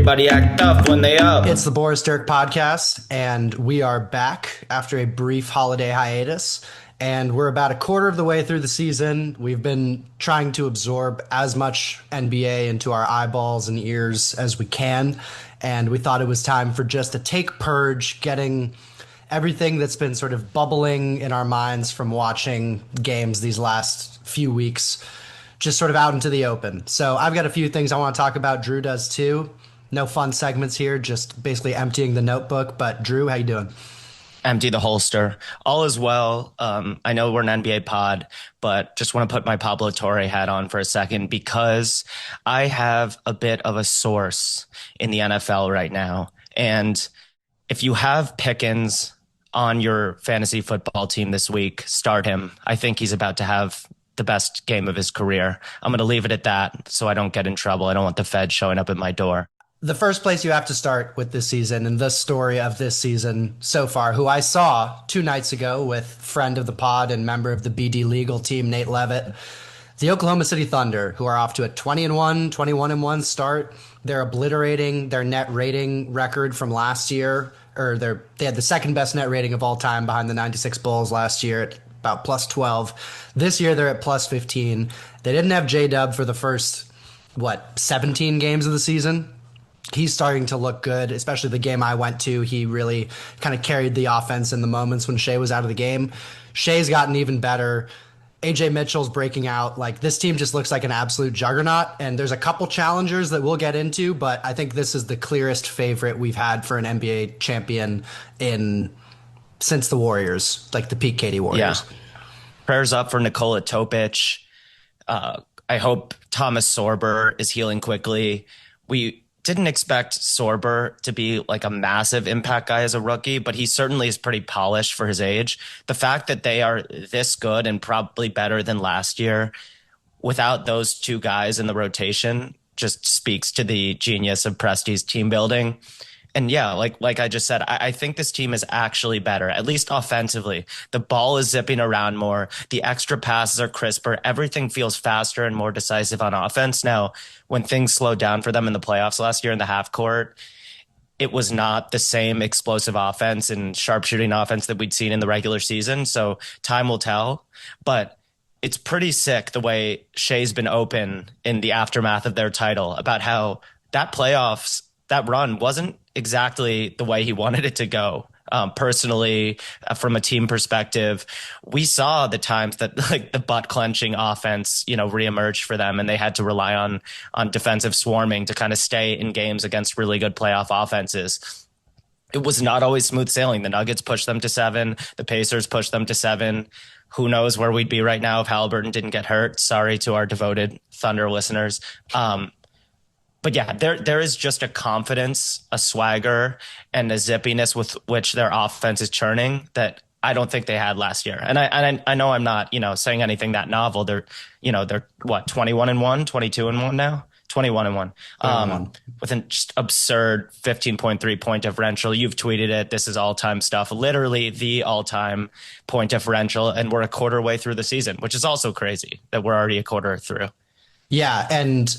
Everybody act tough when they up. It's the Boris Dirk podcast, and we are back after a brief holiday hiatus. And we're about a quarter of the way through the season. We've been trying to absorb as much NBA into our eyeballs and ears as we can. And we thought it was time for just a take purge, getting everything that's been sort of bubbling in our minds from watching games these last few weeks just sort of out into the open. So I've got a few things I want to talk about. Drew does too. No fun segments here, just basically emptying the notebook. But Drew, how you doing? Empty the holster. All is well. I know we're an NBA pod, but just want to put my Pablo Torre hat on for a second because I have a bit of a source in the NFL right now. And if you have Pickens on your fantasy football team this week, start him. I think he's about to have the best game of his career. I'm going to leave it at that so I don't get in trouble. I don't want the Fed showing up at my door. The first place you have to start with this season and the story of this season so far, who I saw 2 nights ago with friend of the pod and member of the BD Legal team, Nate Levitt, the Oklahoma City Thunder, who are off to a 20-1, 21-1 start. They're obliterating their net rating record from last year, or they had the second best net rating of all time behind the 96 Bulls last year at about plus 12. This year they're at plus 15. They didn't have J-Dub for the first, 17 games of the season. He's starting to look good, especially the game I went to. He really kind of carried the offense in the moments when Shea was out of the game. Shea's gotten even better. AJ Mitchell's breaking out. Like, this team just looks like an absolute juggernaut. And there's a couple challengers that we'll get into, but I think this is the clearest favorite we've had for an NBA champion since the Warriors, like the peak KD Warriors. Yeah. Prayers up for Nikola Topic. I hope Thomas Sorber is healing quickly. We didn't expect Sorber to be like a massive impact guy as a rookie, but he certainly is pretty polished for his age. The fact that they are this good and probably better than last year without those two guys in the rotation just speaks to the genius of Presti's team building. And yeah, like I just said, I think this team is actually better, at least offensively. The ball is zipping around more. The extra passes are crisper. Everything feels faster and more decisive on offense. Now, when things slowed down for them in the playoffs last year in the half court, it was not the same explosive offense and sharpshooting offense that we'd seen in the regular season. So time will tell. But it's pretty sick the way Shea's been open in the aftermath of their title about how that run wasn't exactly the way he wanted it to go. Personally, from a team perspective, we saw the times that like the butt clenching offense, reemerged for them, and they had to rely on defensive swarming to kind of stay in games against really good playoff offenses. It was not always smooth sailing. The Nuggets pushed them to 7. The Pacers pushed them to 7. Who knows where we'd be right now if Halliburton didn't get hurt. Sorry to our devoted Thunder listeners. But yeah, there is just a confidence, a swagger, and a zippiness with which their offense is churning that I don't think they had last year. And I know I'm not, saying anything that novel. They're 21-1, 22-1 now, 21-1. With an just absurd 15.3 point differential. You've tweeted it. This is all-time stuff. Literally the all-time point differential, and we're a quarter way through the season, which is also crazy that we're already a quarter through. Yeah, and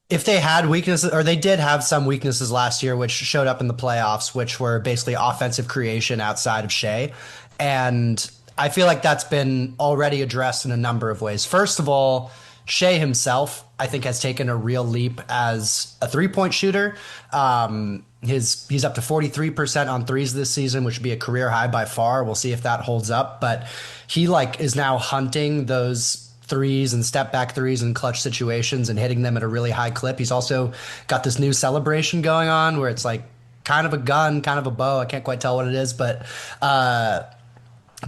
if they had weaknesses, or they did have some weaknesses last year, which showed up in the playoffs, which were basically offensive creation outside of Shea. And I feel like that's been already addressed in a number of ways. First of all, Shea himself, I think, has taken a real leap as a three-point shooter. He's up to 43% on threes this season, which would be a career high by far. We'll see if that holds up. But he is now hunting those threes and step back threes in clutch situations and hitting them at a really high clip. He's also got this new celebration going on where it's like kind of a gun, kind of a bow. I can't quite tell what it is, but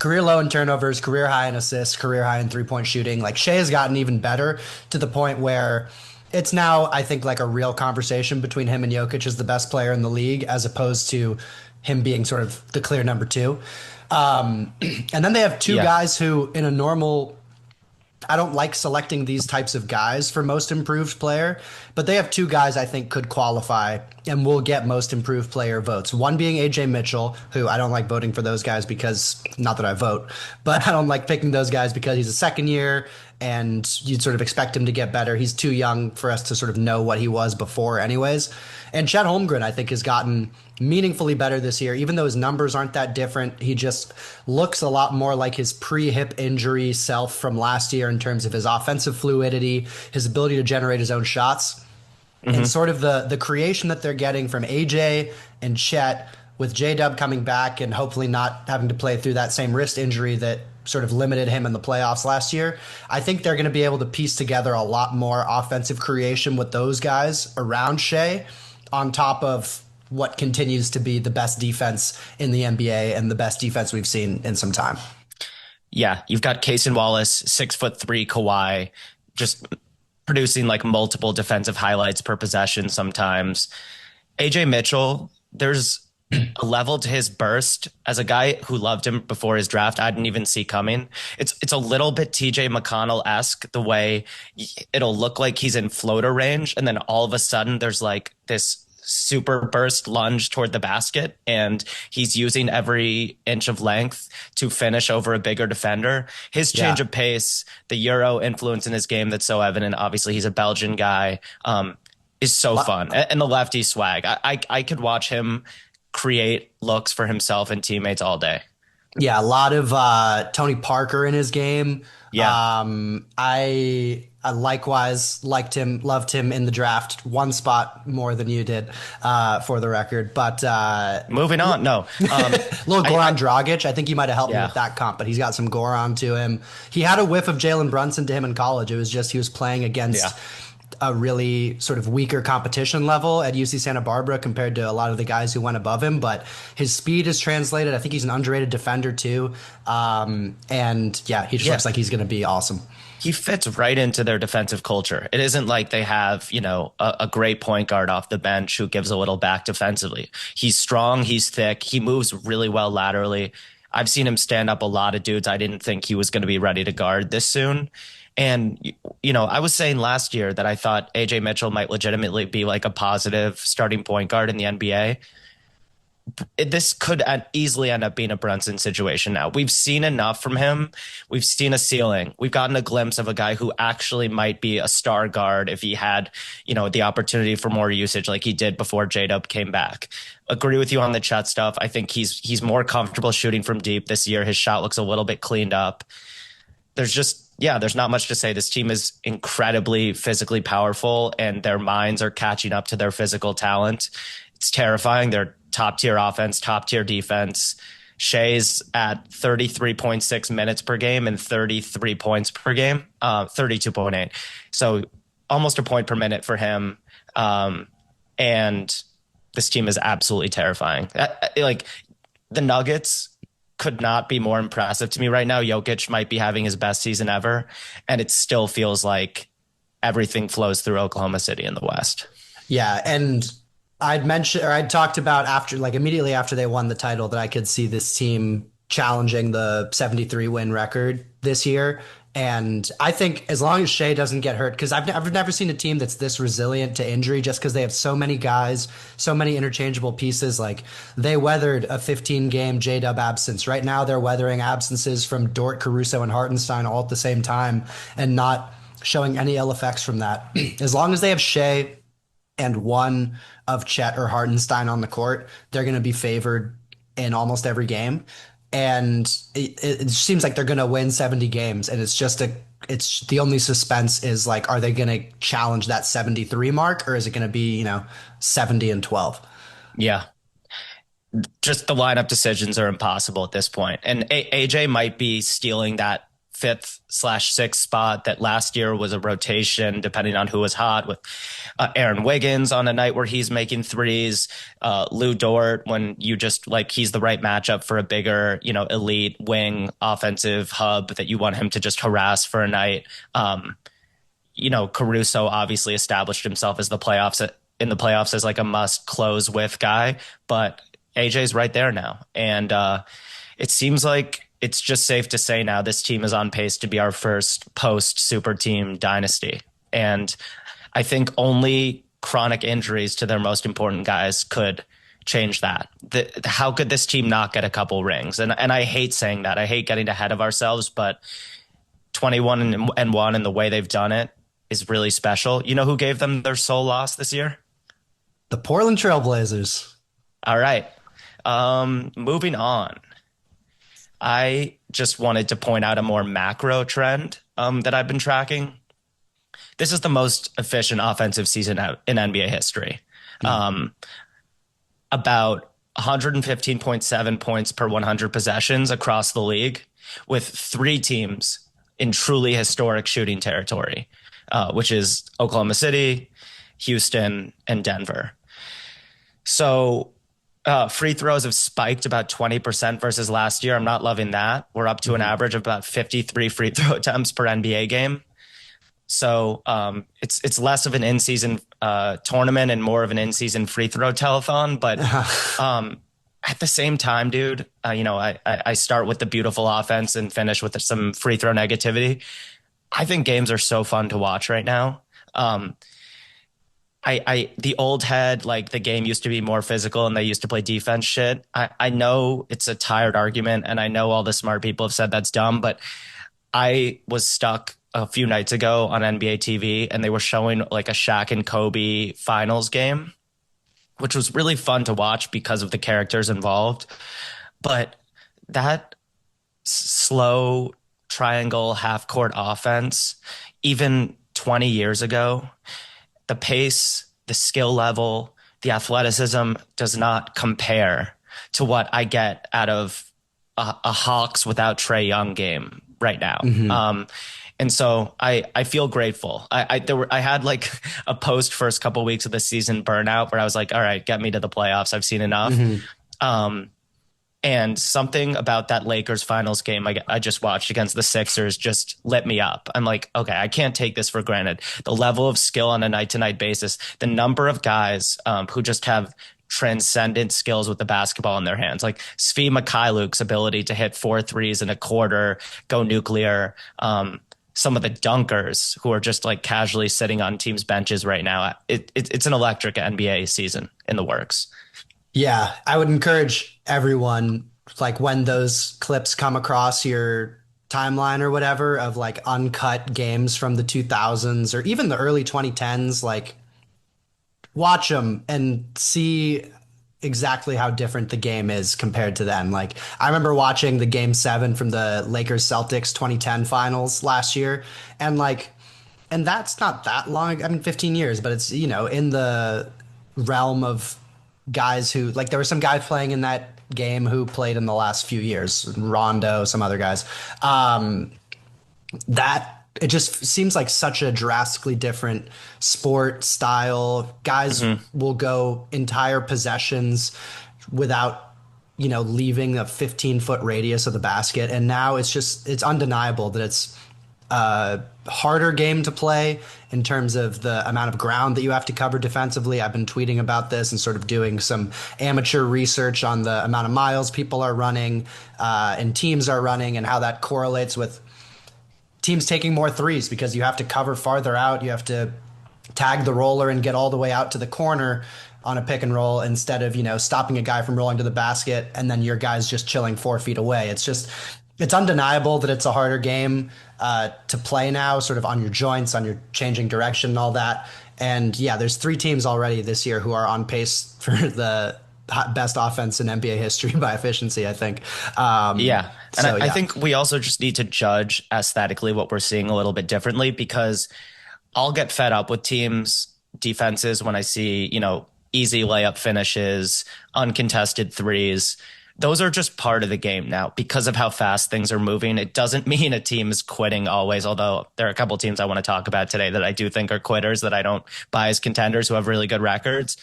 career low in turnovers, career high in assists, career high in 3-point shooting. Like, Shea has gotten even better to the point where it's now, I think, like a real conversation between him and Jokic as the best player in the league, as opposed to him being sort of the clear number 2. And then they have two guys who, in a normal, I don't like selecting these types of guys for most improved player, but they have 2 guys I think could qualify and will get most improved player votes. One being AJ Mitchell, who I don't like voting for those guys because, not that I vote, but I don't like picking those guys because he's a second year and you'd sort of expect him to get better. He's too young for us to sort of know what he was before, anyways. And Chet Holmgren, I think, has gotten meaningfully better this year. Even though his numbers aren't that different, he just looks a lot more like his pre-hip injury self from last year in terms of his offensive fluidity, his ability to generate his own shots, and sort of the creation that they're getting from AJ and Chet, with J-Dub coming back and hopefully not having to play through that same wrist injury that sort of limited him in the playoffs last year. I think they're going to be able to piece together a lot more offensive creation with those guys around Shea, on top of what continues to be the best defense in the NBA and the best defense we've seen in some time. Yeah, you've got Cason Wallace, 6'3" Kawhi, just producing like multiple defensive highlights per possession sometimes. AJ Mitchell, there's a level to his burst. As a guy who loved him before his draft, I didn't even see coming. It's a little bit TJ McConnell-esque, the way it'll look like he's in floater range, and then all of a sudden there's like this super burst lunge toward the basket, and he's using every inch of length to finish over a bigger defender. His change of pace, the Euro influence in his game that's so evident, obviously he's a Belgian guy, is so fun. And the lefty swag. I could watch him create looks for himself and teammates all day. Yeah, a lot of Tony Parker in his game. Yeah. I likewise liked him, loved him in the draft. One spot more than you did, for the record. But moving on, no. Little Goran Dragic, I think he might have helped me with that comp, but he's got some Goran to him. He had a whiff of Jalen Brunson to him in college. It was just he was playing against a really sort of weaker competition level at UC Santa Barbara compared to a lot of the guys who went above him, but his speed is translated. I think he's an underrated defender too. And yeah, he just looks like he's going to be awesome. He fits right into their defensive culture. It isn't like they have, a great point guard off the bench who gives a little back defensively. He's strong. He's thick. He moves really well laterally. I've seen him stand up a lot of dudes I didn't think he was going to be ready to guard this soon. And, I was saying last year that I thought AJ Mitchell might legitimately be like a positive starting point guard in the NBA. This could easily end up being a Brunson situation now. We've seen enough from him. We've seen a ceiling. We've gotten a glimpse of a guy who actually might be a star guard if he had, the opportunity for more usage like he did before J-Dub came back. Agree with you on the Chet stuff. I think he's more comfortable shooting from deep this year. His shot looks a little bit cleaned up. There's not much to say. This team is incredibly physically powerful, and their minds are catching up to their physical talent. It's terrifying. They're top tier offense, top tier defense. Shea's at 33.6 minutes per game and 33 points per game, 32.8. So almost a point per minute for him. And this team is absolutely terrifying. Like the Nuggets could not be more impressive to me right now. Jokic might be having his best season ever, and it still feels like everything flows through Oklahoma City in the West. Yeah, and I'd talked about immediately after they won the title that I could see this team challenging the 73 win record this year. And I think as long as Shea doesn't get hurt, because I've never seen a team that's this resilient to injury, just because they have so many guys, so many interchangeable pieces. Like they weathered a 15-game J-Dub absence. Right now they're weathering absences from Dort, Caruso, and Hartenstein all at the same time and not showing any ill effects from that. As long as they have Shea and one of Chet or Hartenstein on the court, they're going to be favored in almost every game. And it seems like they're going to win 70 games. And it's the only suspense is like, are they going to challenge that 73 mark, or is it going to be, 70-12? Yeah. Just the lineup decisions are impossible at this point. And AJ might be stealing that 5th/6th spot that last year was a rotation, depending on who was hot, with Aaron Wiggins on a night where he's making threes, Lou Dort when you just like he's the right matchup for a bigger, elite wing offensive hub that you want him to just harass for a night. Caruso obviously established himself as in the playoffs as like a must close with guy, but AJ's right there now, and it seems like it's just safe to say now this team is on pace to be our first post super team dynasty. And I think only chronic injuries to their most important guys could change that. How could this team not get a couple rings? And I hate saying that. I hate getting ahead of ourselves, but 21 and 1, and the way they've done it is really special. You know who gave them their sole loss this year? The Portland Trailblazers. All right. Moving on. I just wanted to point out a more macro trend that I've been tracking. This is the most efficient offensive season in NBA history. About 115.7 points per 100 possessions across the league, with 3 teams in truly historic shooting territory, which is Oklahoma City, Houston, and Denver. So free throws have spiked about 20% versus last year. I'm not loving that. We're up to an average of about 53 free throw attempts per NBA game. So it's less of an in-season tournament and more of an in-season free throw telethon. But at the same time, dude, I start with the beautiful offense and finish with some free throw negativity. I think games are so fun to watch right now. The old head, like the game used to be more physical and they used to play defense shit. I know it's a tired argument and I know all the smart people have said that's dumb, but I was stuck a few nights ago on NBA TV and they were showing like a Shaq and Kobe finals game, which was really fun to watch because of the characters involved. But that slow triangle half court offense, even 20 years ago, the pace, the skill level, the athleticism does not compare to what I get out of a Hawks without Trae Young game right now. And so I feel grateful. I had like a post first couple weeks of the season burnout where I was like, all right, get me to the playoffs. I've seen enough. And something about that Lakers finals game I just watched against the Sixers just lit me up. I'm like, okay, I can't take this for granted. The level of skill on a night-to-night basis, the number of guys who just have transcendent skills with the basketball in their hands, like Svi Mikhailuk's ability to hit 4 threes in a quarter, go nuclear. Some of the dunkers who are just like casually sitting on teams' benches right now. It's an electric NBA season in the works. Yeah, I would encourage everyone, like when those clips come across your timeline or whatever of like uncut games from the 2000s or even the early 2010s, like watch them and see exactly how different the game is compared to then. Like I remember watching the game 7 from the Lakers Celtics 2010 finals last year and that's not that long. I mean, 15 years, but it's, in the realm of guys who like there were some guys playing in that game who played in the last few years, Rondo, some other guys. That it just seems like such a drastically different sport style. Guys will go entire possessions without, leaving a 15-foot radius of the basket. And now it's undeniable that it's a harder game to play in terms of the amount of ground that you have to cover defensively. I've been tweeting about this and sort of doing some amateur research on the amount of miles people are running and teams are running and how that correlates with teams taking more threes because you have to cover farther out. You have to tag the roller and get all the way out to the corner on a pick and roll instead of, stopping a guy from rolling to the basket and then your guy's just chilling 4 feet away. It's undeniable that it's a harder game to play now, sort of on your joints, on your changing direction and all that. And yeah, there's 3 teams already this year who are on pace for the best offense in NBA history by efficiency, I think. I think we also just need to judge aesthetically what we're seeing a little bit differently because I'll get fed up with teams' defenses when I see, easy layup finishes, uncontested threes. Those are just part of the game now because of how fast things are moving. It doesn't mean a team is quitting always, although there are a couple teams I want to talk about today that I do think are quitters that I don't buy as contenders who have really good records.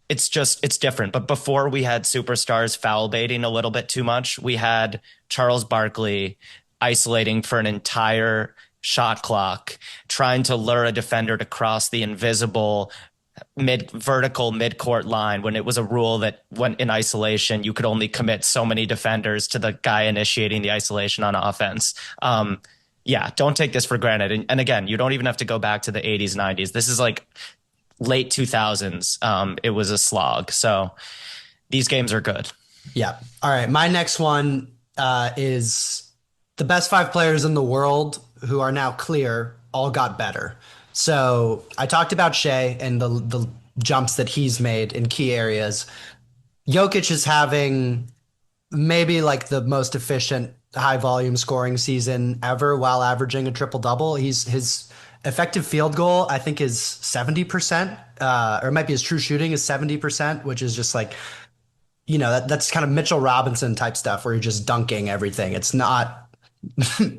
It's different. But before we had superstars foul baiting a little bit too much, we had Charles Barkley isolating for an entire shot clock, trying to lure a defender to cross the invisible vertical midcourt line when it was a rule that when in isolation, you could only commit so many defenders to the guy initiating the isolation on offense. Don't take this for granted. And again, you don't even have to go back to the 80s, 90s. This is like late 2000s. It was a slog. So these games are good. Yeah. All right. My next one is the best five players in the world who are now clear all got better. So I talked about Shea and the jumps that he's made in key areas. Jokic is having maybe like the most efficient high volume scoring season ever while averaging a triple double. He's his effective field goal, I think, is 70%, or it might be his true shooting is 70%, which is just like, that's kind of Mitchell Robinson type stuff where you're just dunking everything. It's not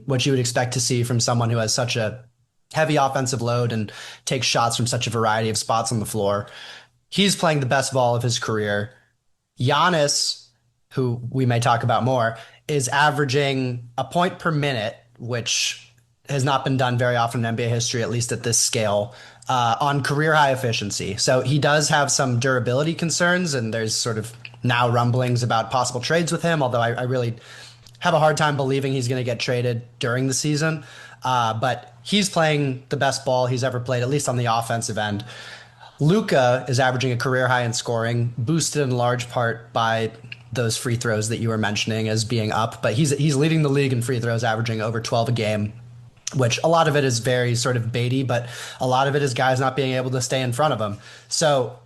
what you would expect to see from someone who has such a heavy offensive load and takes shots from such a variety of spots on the floor. He's playing the best ball of his career. Giannis, who we may talk about more, is averaging a point per minute, which has not been done very often in NBA history, at least at this scale, on career high efficiency. So he does have some durability concerns, and there's sort of now rumblings about possible trades with him, although I really have a hard time believing he's going to get traded during the season. But he's playing the best ball he's ever played, at least on the offensive end. Luka is averaging a career high in scoring, boosted in large part by those free throws that you were mentioning as being up. But he's leading the league in free throws, averaging over 12 a game, which a lot of it is very sort of baity, but a lot of it is guys not being able to stay in front of him. So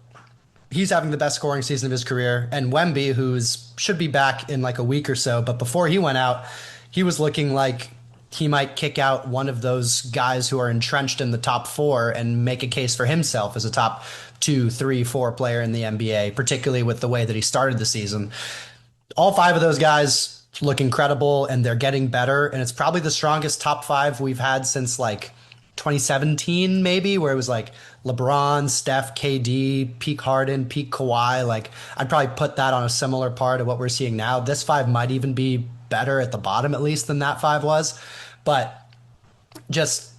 he's having the best scoring season of his career. And Wemby, who's should be back in like a week or so, but before he went out, he was looking like he might kick out one of those guys who are entrenched in the top four and make a case for himself as a top 2, 3, 4 player in the NBA, particularly with the way that he started the season. All five of those guys look incredible and they're getting better. And it's probably the strongest top five we've had since like 2017, maybe, where it was like LeBron, Steph, KD, peak Harden, peak Kawhi. Like, I'd probably put that on a similar part of what we're seeing now. This five might even be better at the bottom, at least, than that five was. But just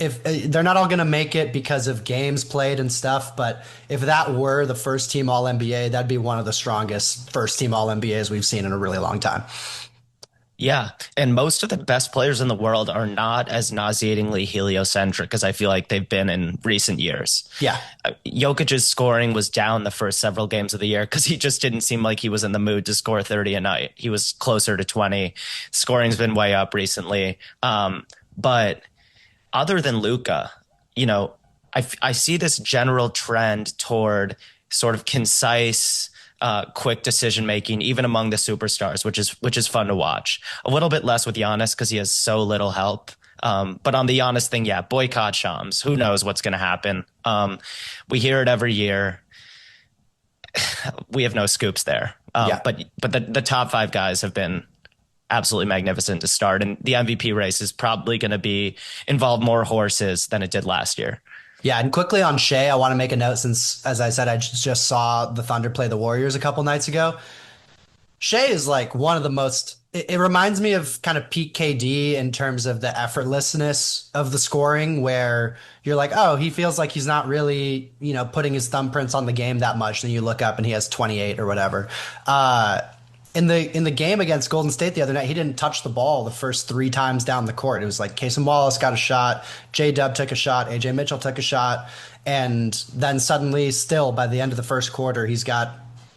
if they're not all going to make it because of games played and stuff, but if that were the first team All NBA, that'd be one of the strongest first team All NBAs we've seen in a really long time. Yeah, and most of the best players in the world are not as nauseatingly heliocentric as I feel like they've been in recent years. Yeah. Jokic's scoring was down the first several games of the year because he just didn't seem like he was in the mood to score 30 a night. He was closer to 20. Scoring's been way up recently. But other than Luka, I see this general trend toward sort of concise, quick decision making, even among the superstars, which is fun to watch. A little bit less with Giannis because he has so little help. But on the Giannis thing, yeah, boycott Shams. Who knows what's going to happen? We hear it every year. We have no scoops there. Yeah. But the top five guys have been absolutely magnificent to start, and the MVP race is probably going to involve more horses than it did last year. Yeah, and quickly on Shea, I want to make a note since, as I said, I just saw the Thunder play the Warriors a couple nights ago. Shea is like one of the most. It reminds me of kind of peak KD in terms of the effortlessness of the scoring, where you're like, oh, he feels like he's not really, putting his thumbprints on the game that much. Then you look up and he has 28 or whatever. In the game against Golden State the other night, he didn't touch the ball the first 3 times down the court. It was like Casey Wallace got a shot, J-Dub took a shot, AJ Mitchell took a shot, and then suddenly, still by the end of the first quarter, he's got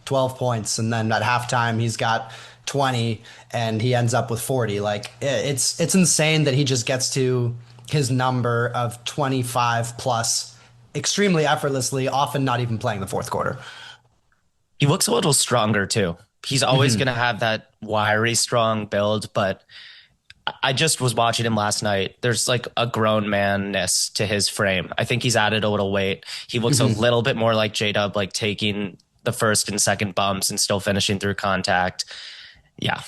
12 points, and then at halftime he's got 20, and he ends up with 40. Like, it's insane that he just gets to his number of 25 plus extremely effortlessly, often not even playing the fourth quarter. He looks a little stronger too. He's always going to have that wiry, strong build, but I just was watching him last night. There's like a grown manness to his frame. I think he's added a little weight. He looks a little bit more like J-Dub, like taking the first and second bumps and still finishing through contact. Yeah.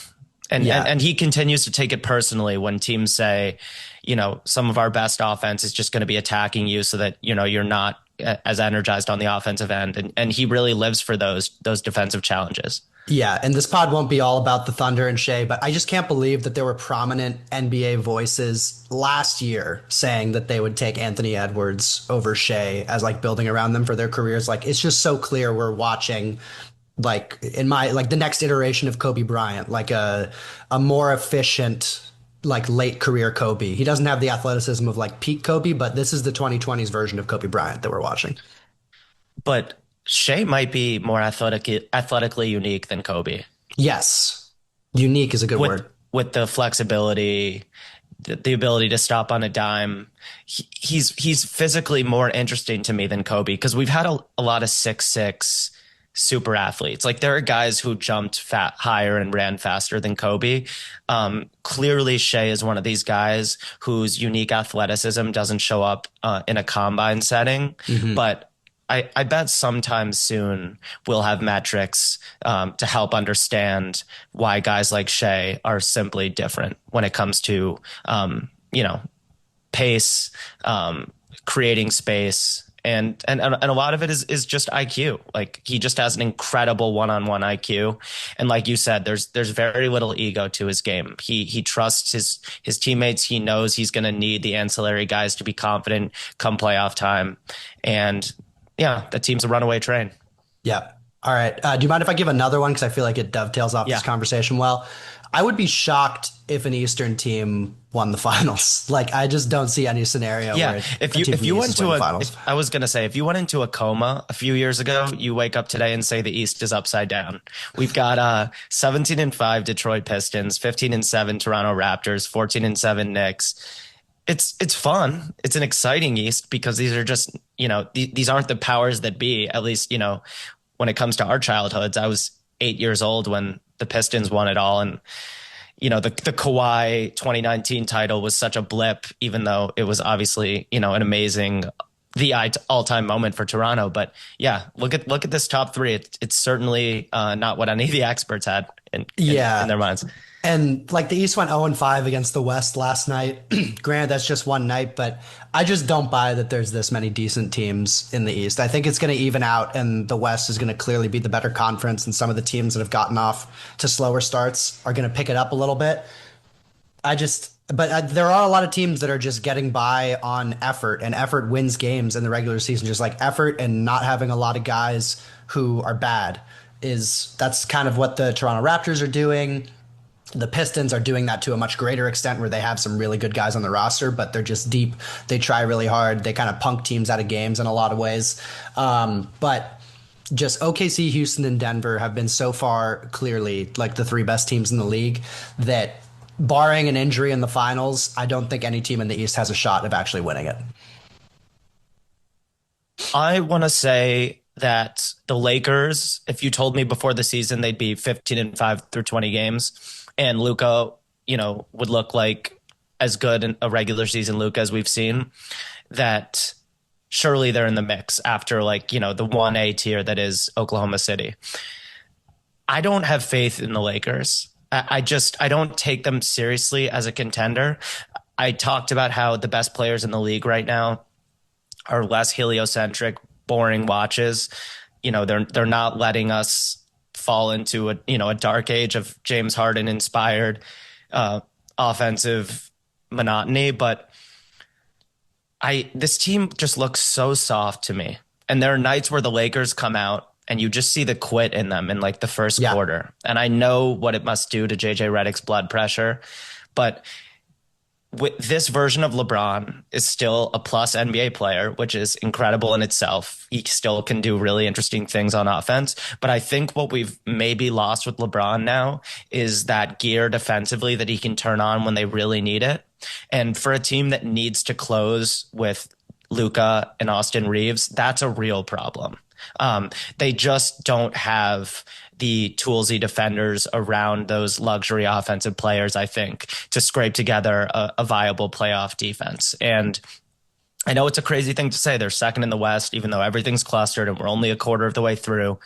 And he continues to take it personally when teams say, some of our best offense is just going to be attacking you so that, you're not as energized on the offensive end. And he really lives for those defensive challenges. Yeah, and this pod won't be all about the Thunder and Shea, but I just can't believe that there were prominent NBA voices last year saying that they would take Anthony Edwards over Shea as like building around them for their careers. Like, it's just so clear we're watching like the next iteration of Kobe Bryant, like a more efficient like late career Kobe. He doesn't have the athleticism of like peak Kobe, but this is the 2020s version of Kobe Bryant that we're watching. But Shea might be more athletically unique than Kobe. Yes. Unique is a good word. with the flexibility, the ability to stop on a dime. He's physically more interesting to me than Kobe because we've had a lot of 6'6" super athletes. Like there are guys who jumped higher and ran faster than Kobe. Clearly, Shea is one of these guys whose unique athleticism doesn't show up in a combine setting, but I bet sometime soon we'll have metrics to help understand why guys like Shea are simply different when it comes to, pace, creating space. And a lot of it is just IQ. Like he just has an incredible one-on-one IQ. And like you said, there's very little ego to his game. He trusts his teammates. He knows he's going to need the ancillary guys to be confident come playoff time. And yeah, that team's a runaway train. Yeah. All right. Do you mind if I give another one? Because I feel like it dovetails off this conversation well. I would be shocked if an Eastern team won the finals. Like, I just don't see any scenario where if you went to I was going to say, if you went into a coma a few years ago, you wake up today and say the East is upside down. We've got 17-5 Detroit Pistons, 15-7 Toronto Raptors, 14-7 Knicks. It's fun. It's an exciting East because these are just, these aren't the powers that be. At least, when it comes to our childhoods, I was 8 years old when the Pistons won it all. And, the Kawhi 2019 title was such a blip, even though it was obviously, an amazing, the all-time moment for Toronto. But yeah, look at this top three. It's certainly not what any of the experts had in their minds. And like the East went 0-5 against the West last night. Granted, that's just one night, but I just don't buy that there's this many decent teams in the East. I think it's going to even out, and the West is going to clearly be the better conference, and some of the teams that have gotten off to slower starts are going to pick it up a little bit. But there are a lot of teams that are just getting by on effort, and effort wins games in the regular season. Just like effort and not having a lot of guys who are bad that's kind of what the Toronto Raptors are doing. The Pistons are doing that to a much greater extent where they have some really good guys on the roster, but they're just deep. They try really hard. They kind of punk teams out of games in a lot of ways. But just OKC, Houston, and Denver have been so far clearly like the three best teams in the league that barring an injury in the finals, I don't think any team in the East has a shot of actually winning it. I want to say that the Lakers, if you told me before the season they'd be 15-5 through 20 games, and Luka, would look like as good in a regular season Luka as we've seen, that surely they're in the mix after the 1A tier that is Oklahoma City. I don't have faith in the Lakers. I don't take them seriously as a contender. I talked about how the best players in the league right now are less heliocentric, boring watches. They're not letting us fall into a dark age of James Harden inspired offensive monotony. But this team just looks so soft to me. And there are nights where the Lakers come out and you just see the quit in them in like the first quarter. And I know what it must do to JJ Redick's blood pressure, but this version of LeBron is still a plus NBA player, which is incredible in itself. He still can do really interesting things on offense. But I think what we've maybe lost with LeBron now is that gear defensively that he can turn on when they really need it. And for a team that needs to close with Luka and Austin Reeves, that's a real problem. They just don't have the toolsy defenders around those luxury offensive players, I think, to scrape together a viable playoff defense. And I know it's a crazy thing to say. They're second in the West, even though everything's clustered and we're only a quarter of the way through.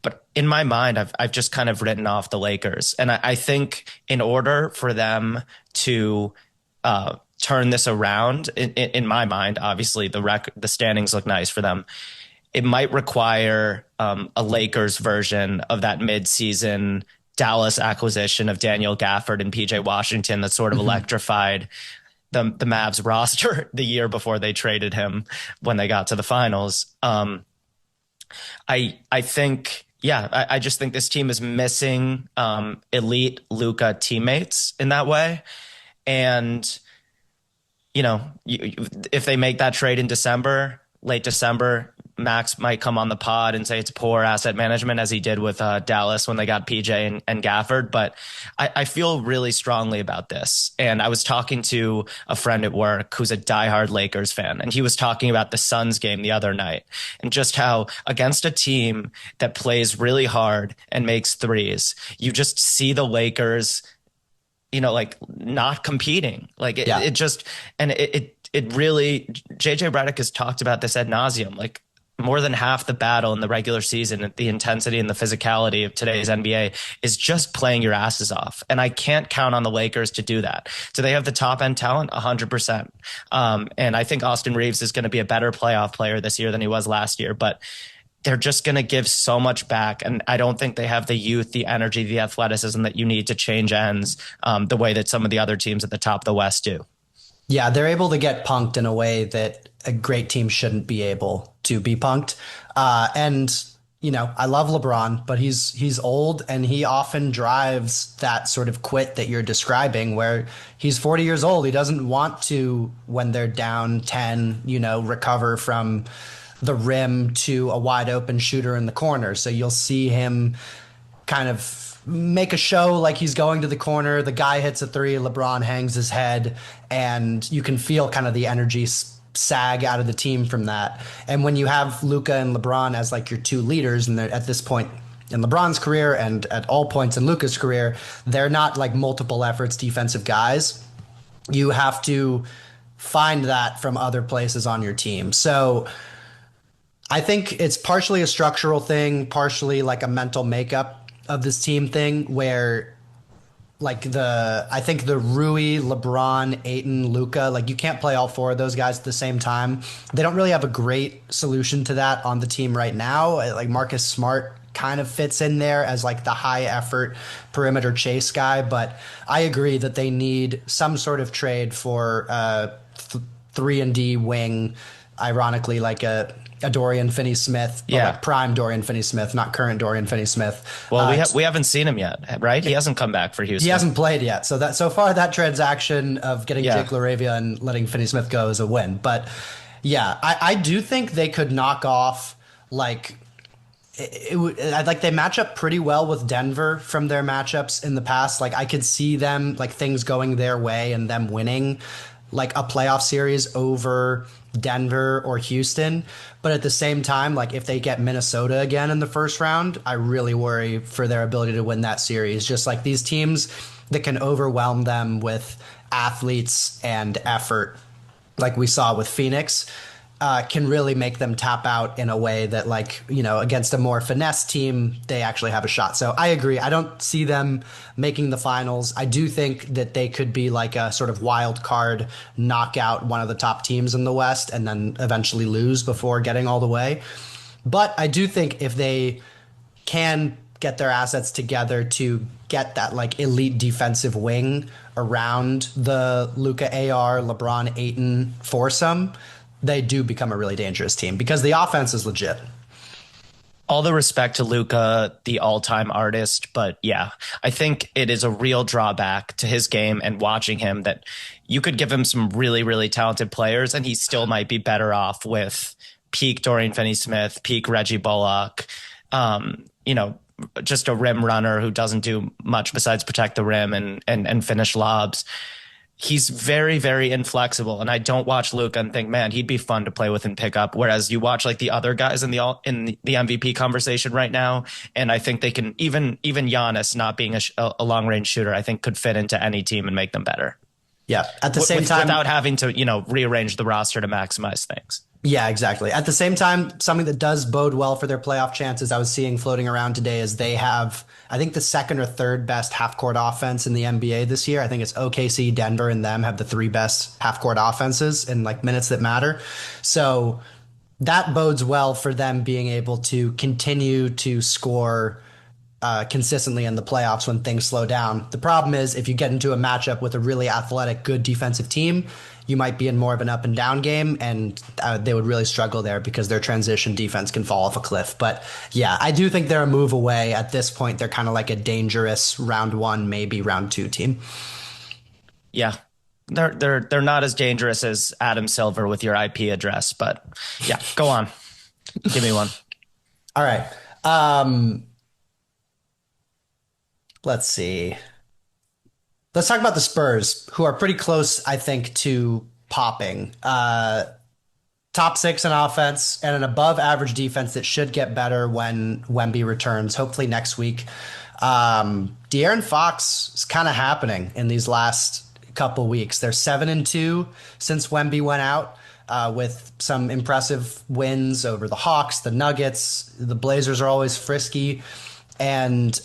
But in my mind, I've just kind of written off the Lakers. And I think in order for them to turn this around, in my mind, obviously the standings look nice for them. It might require a Lakers version of that mid-season Dallas acquisition of Daniel Gafford and PJ Washington that sort of electrified the Mavs roster the year before they traded him when they got to the finals. I think, I just think this team is missing elite Luka teammates in that way. And, if they make that trade in December, late December, Max might come on the pod and say it's poor asset management, as he did with Dallas when they got PJ and Gafford. But I feel really strongly about this. And I was talking to a friend at work who's a diehard Lakers fan, and he was talking about the Suns game the other night and just how against a team that plays really hard and makes threes, you just see the Lakers, like not competing. Like it just, and it really, JJ Redick has talked about this ad nauseum. Like more than half the battle in the regular season, the intensity and the physicality of today's NBA is just playing your asses off. And I can't count on the Lakers to do that. Do they have the top end talent? 100%. And I think Austin Reeves is going to be a better playoff player this year than he was last year, but they're just going to give so much back. And I don't think they have the youth, the energy, the athleticism that you need to change ends the way that some of the other teams at the top of the West do. Yeah, they're able to get punked in a way that a great team shouldn't be able to be punked. And I love LeBron, but he's old and he often drives that sort of quit that you're describing where he's 40 years old. He doesn't want to, when they're down 10, recover from the rim to a wide open shooter in the corner. So you'll see him kind of make a show like he's going to the corner. The guy hits a three, LeBron hangs his head, and you can feel kind of the energy sag out of the team from that. And when you have Luka and LeBron as like your two leaders, and they're at this point in LeBron's career and at all points in Luka's career, they're not like multiple efforts defensive guys. You have to find that from other places on your team. So I think it's partially a structural thing, partially like a mental makeup of this team thing where I think the Rui, LeBron, Ayton, Luka, like you can't play all four of those guys at the same time. They don't really have a great solution to that on the team right now. Like Marcus Smart kind of fits in there as like the high effort perimeter chase guy, but I agree that they need some sort of trade for 3-and-D wing, ironically like a Dorian Finney-Smith, like prime Dorian Finney-Smith, not current Dorian Finney-Smith. Well, we haven't seen him yet, right? He hasn't come back for Houston. He hasn't played yet. So far that transaction of getting Jake LaRavia and letting Finney-Smith go is a win. But yeah, I do think they could knock off like they match up pretty well with Denver from their matchups in the past. Like I could see them like things going their way and them winning like a playoff series over Denver or Houston. But at the same time, like if they get Minnesota again in the first round, I really worry for their ability to win that series. Just like these teams that can overwhelm them with athletes and effort, like we saw with Phoenix, can really make them tap out in a way that like, against a more finesse team, they actually have a shot. So I agree. I don't see them making the finals. I do think that they could be like a sort of wild card, knock out one of the top teams in the West and then eventually lose before getting all the way. But I do think if they can get their assets together to get that like elite defensive wing around the Luka AR, LeBron Ayton foursome, they do become a really dangerous team because the offense is legit. All the respect to Luka, the all-time artist, but yeah, I think it is a real drawback to his game and watching him that you could give him some really, really talented players and he still might be better off with peak Dorian Finney-Smith, peak Reggie Bullock, just a rim runner who doesn't do much besides protect the rim and finish lobs. He's very, very inflexible, and I don't watch Luka and think, man, he'd be fun to play with and pick up. Whereas you watch like the other guys in the MVP conversation right now, and I think they can even Giannis not being a long range shooter, I think could fit into any team and make them better. Yeah, at the same time, without having to rearrange the roster to maximize things. Yeah, exactly. At the same time, something that does bode well for their playoff chances I was seeing floating around today is they have, I think, the second or third best half-court offense in the NBA this year. I think it's OKC, Denver, and them have the three best half-court offenses in like minutes that matter. So that bodes well for them being able to continue to score consistently in the playoffs when things slow down. The problem is if you get into a matchup with a really athletic, good defensive team, you might be in more of an up and down game, and they would really struggle there because their transition defense can fall off a cliff. But yeah, I do think they're a move away. At this point, they're kind of like a dangerous round one, maybe round two team. Yeah. They're not as dangerous as Adam Silver with your IP address, but yeah, go on. Give me one. All right. Um, let's see. Let's talk about the Spurs, who are pretty close, I think, to popping. Top six in offense and an above average defense that should get better when Wemby returns, hopefully next week. De'Aaron Fox is kind of happening in these last couple weeks. They're 7-2 since Wemby went out, with some impressive wins over the Hawks, the Nuggets. The Blazers are always frisky. And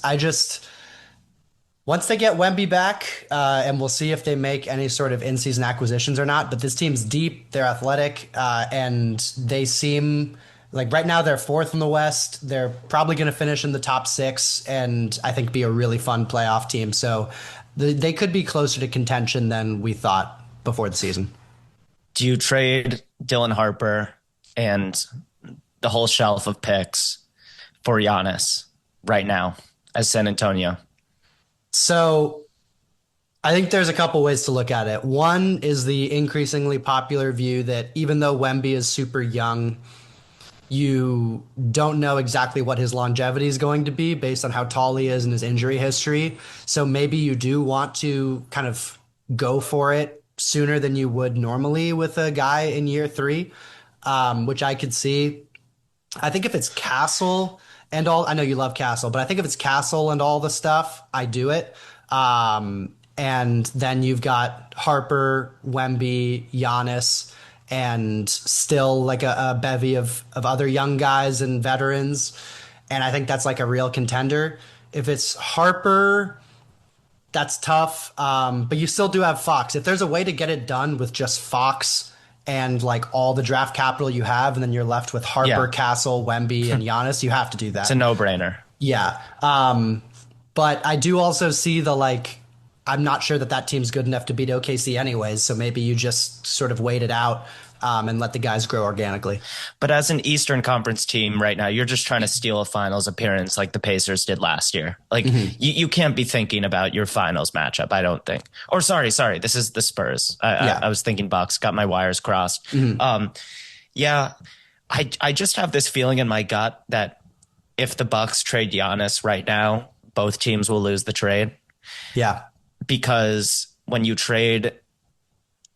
once they get Wemby back, and we'll see if they make any sort of in-season acquisitions or not, but this team's deep, they're athletic, and they seem like right now they're fourth in the West. They're probably going to finish in the top six and I think be a really fun playoff team. So they could be closer to contention than we thought before the season. Do you trade Dylan Harper and the whole shelf of picks for Giannis right now as San Antonio? So I think there's a couple ways to look at it. One is the increasingly popular view that even though Wemby is super young, you don't know exactly what his longevity is going to be based on how tall he is and his injury history. So maybe you do want to kind of go for it sooner than you would normally with a guy in year three, which I could see. I think if it's Castle and all, I know you love Castle, but I think if it's Castle and all the stuff, I do it. And then you've got Harper, Wemby, Giannis, and still like a bevy of other young guys and veterans. And I think that's like a real contender. If it's Harper, that's tough. But you still do have Fox. If there's a way to get it done with just Fox and like all the draft capital you have, and then you're left with Harper, Yeah. Castle, Wemby, and Giannis, you have to do that. It's a no-brainer. Yeah. But I do also see I'm not sure that team's good enough to beat OKC anyways. So maybe you just sort of wait it out, and let the guys grow organically. But as an Eastern Conference team right now, you're just trying to steal a finals appearance like the Pacers did last year. Like you can't be thinking about your finals matchup, I don't think. Or sorry, this is the Spurs. I was thinking Bucks, got my wires crossed. Yeah, I just have this feeling in my gut that if the Bucks trade Giannis right now, both teams will lose the trade. Yeah. Because when you trade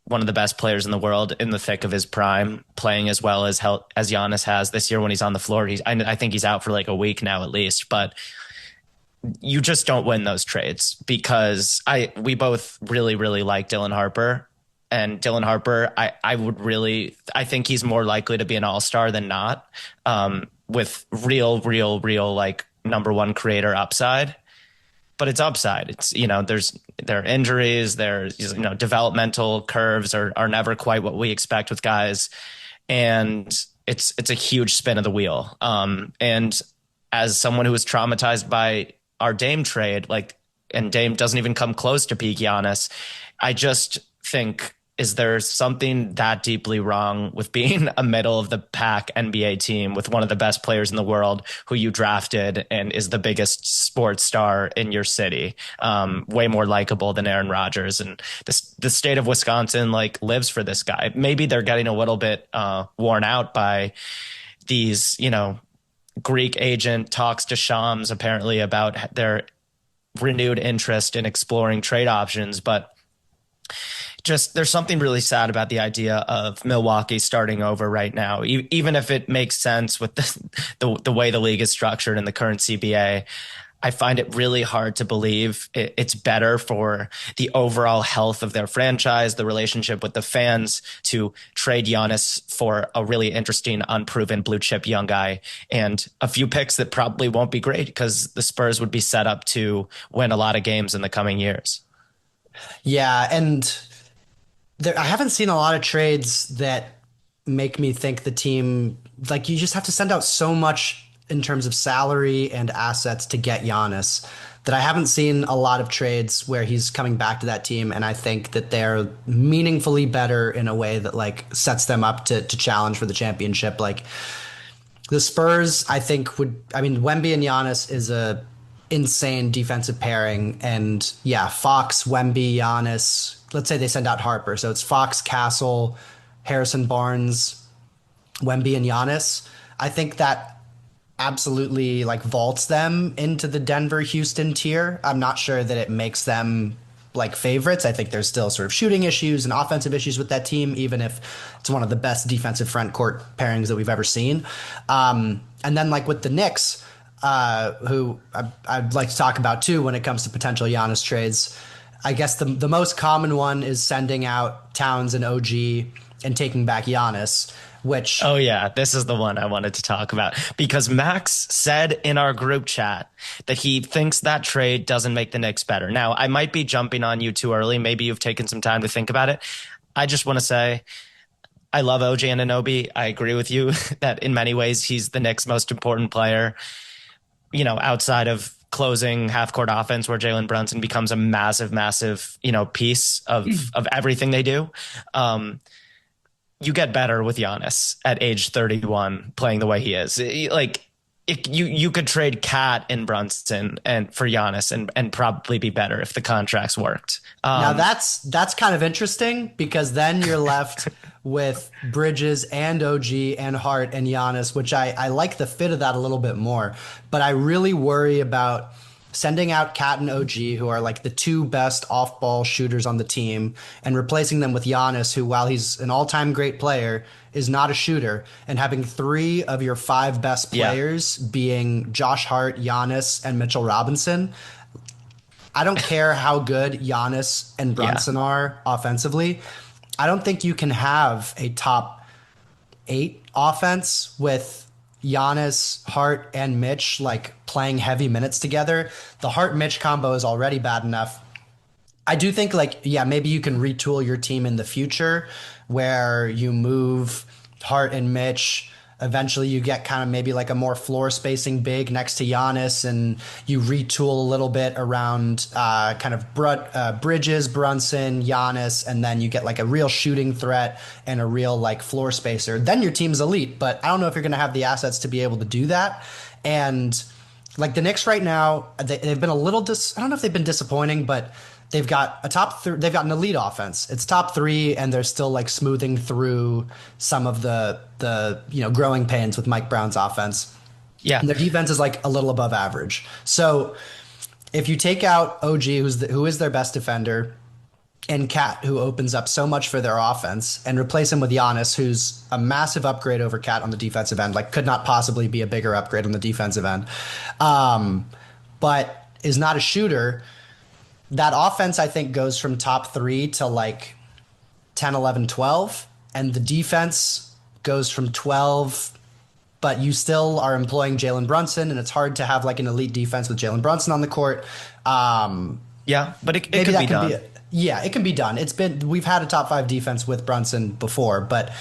one of the best players in the world in the thick of his prime, playing as well as Giannis has this year when he's on the floor, I think he's out for like a week now at least, but you just don't win those trades because we both really, really like Dylan Harper. And Dylan Harper, I think he's more likely to be an all-star than not, with real like number one creator upside. But it's upside. It's, there are injuries, there's, developmental curves are never quite what we expect with guys. And it's a huge spin of the wheel. And as someone who was traumatized by our Dame trade, and Dame doesn't even come close to peak Giannis, I just think, is there something that deeply wrong with being a middle of the pack NBA team with one of the best players in the world who you drafted and is the biggest sports star in your city, way more likable than Aaron Rodgers, and the state of Wisconsin lives for this guy. Maybe they're getting a little bit worn out by these, Greek agent talks to Shams apparently about their renewed interest in exploring trade options, but just there's something really sad about the idea of Milwaukee starting over right now, even if it makes sense with the way the league is structured in the current CBA. I find it really hard to believe it's better for the overall health of their franchise, the relationship with the fans, to trade Giannis for a really interesting, unproven blue chip young guy and a few picks that probably won't be great because the Spurs would be set up to win a lot of games in the coming years. Yeah, and I haven't seen a lot of trades that make me think the team, you just have to send out so much in terms of salary and assets to get Giannis that I haven't seen a lot of trades where he's coming back to that team. And I think that they're meaningfully better in a way that sets them up to challenge for the championship. The Spurs, I think Wemby and Giannis is a insane defensive pairing. And yeah, Fox, Wemby, Giannis let's say they send out Harper. So it's Fox, Castle, Harrison Barnes, Wemby, and Giannis. I think that absolutely like vaults them into the Denver Houston tier. I'm not sure that it makes them like favorites. I think there's still sort of shooting issues and offensive issues with that team, even if it's one of the best defensive front court pairings that we've ever seen. And then like with the Knicks, who I'd like to talk about too when it comes to potential Giannis trades. I guess the most common one is sending out Towns and OG and taking back Giannis, which Oh yeah, this is the one I wanted to talk about because Max said in our group chat that he thinks that trade doesn't make the Knicks better. Now, I might be jumping on you too early. Maybe you've taken some time to think about it. I just want to say I love OG Anunoby. I agree with you that in many ways he's the Knicks' most important player, you know, outside of closing half-court offense where Jalen Brunson becomes a massive, you know, piece of everything they do. You get better with Giannis at age 31 playing the way he is. Like you could trade Cat and Brunson and for Giannis and probably be better if the contracts worked. now that's kind of interesting because then you're left with Bridges and OG and Hart and Giannis, which I like the fit of that a little bit more. But I really worry about sending out Cat and OG, who are like the two best off-ball shooters on the team, and replacing them with Giannis, who, while he's an all-time great player, is not a shooter, and having three of your five best players being Josh Hart, Giannis, and Mitchell Robinson. I don't care how good Giannis and Brunson are offensively. I don't think you can have a top 8 offense with Giannis, Hart, and Mitch like playing heavy minutes together. The Hart-Mitch combo is already bad enough. I do think like, yeah, maybe you can retool your team in the future where you move Hart and Mitch. Eventually you get kind of maybe like a more floor spacing big next to Giannis, and you retool a little bit around kind of Bridges, Brunson, Giannis, and then you get like a real shooting threat and a real like floor spacer. Then your team's elite, but I don't know if you're going to have the assets to be able to do that. And like the Knicks right now, they've been a little I don't know if they've been disappointing, but they've got they've got an elite offense. It's top 3, and they're still like smoothing through some of the you know growing pains with Mike Brown's offense. Yeah, and their defense is like a little above average. So if you take out OG, who is their best defender, and Cat, who opens up so much for their offense, and replace him with Giannis, who's a massive upgrade over Cat on the defensive end, like could not possibly be a bigger upgrade on the defensive end, but is not a shooter. That offense, I think, goes from top 3 to like 10, 11, 12. And the defense goes from 12, but you still are employing Jalen Brunson, and it's hard to have like an elite defense with Jalen Brunson on the court. Yeah, but it could be done. It can be done. We've had a top 5 defense with Brunson before, but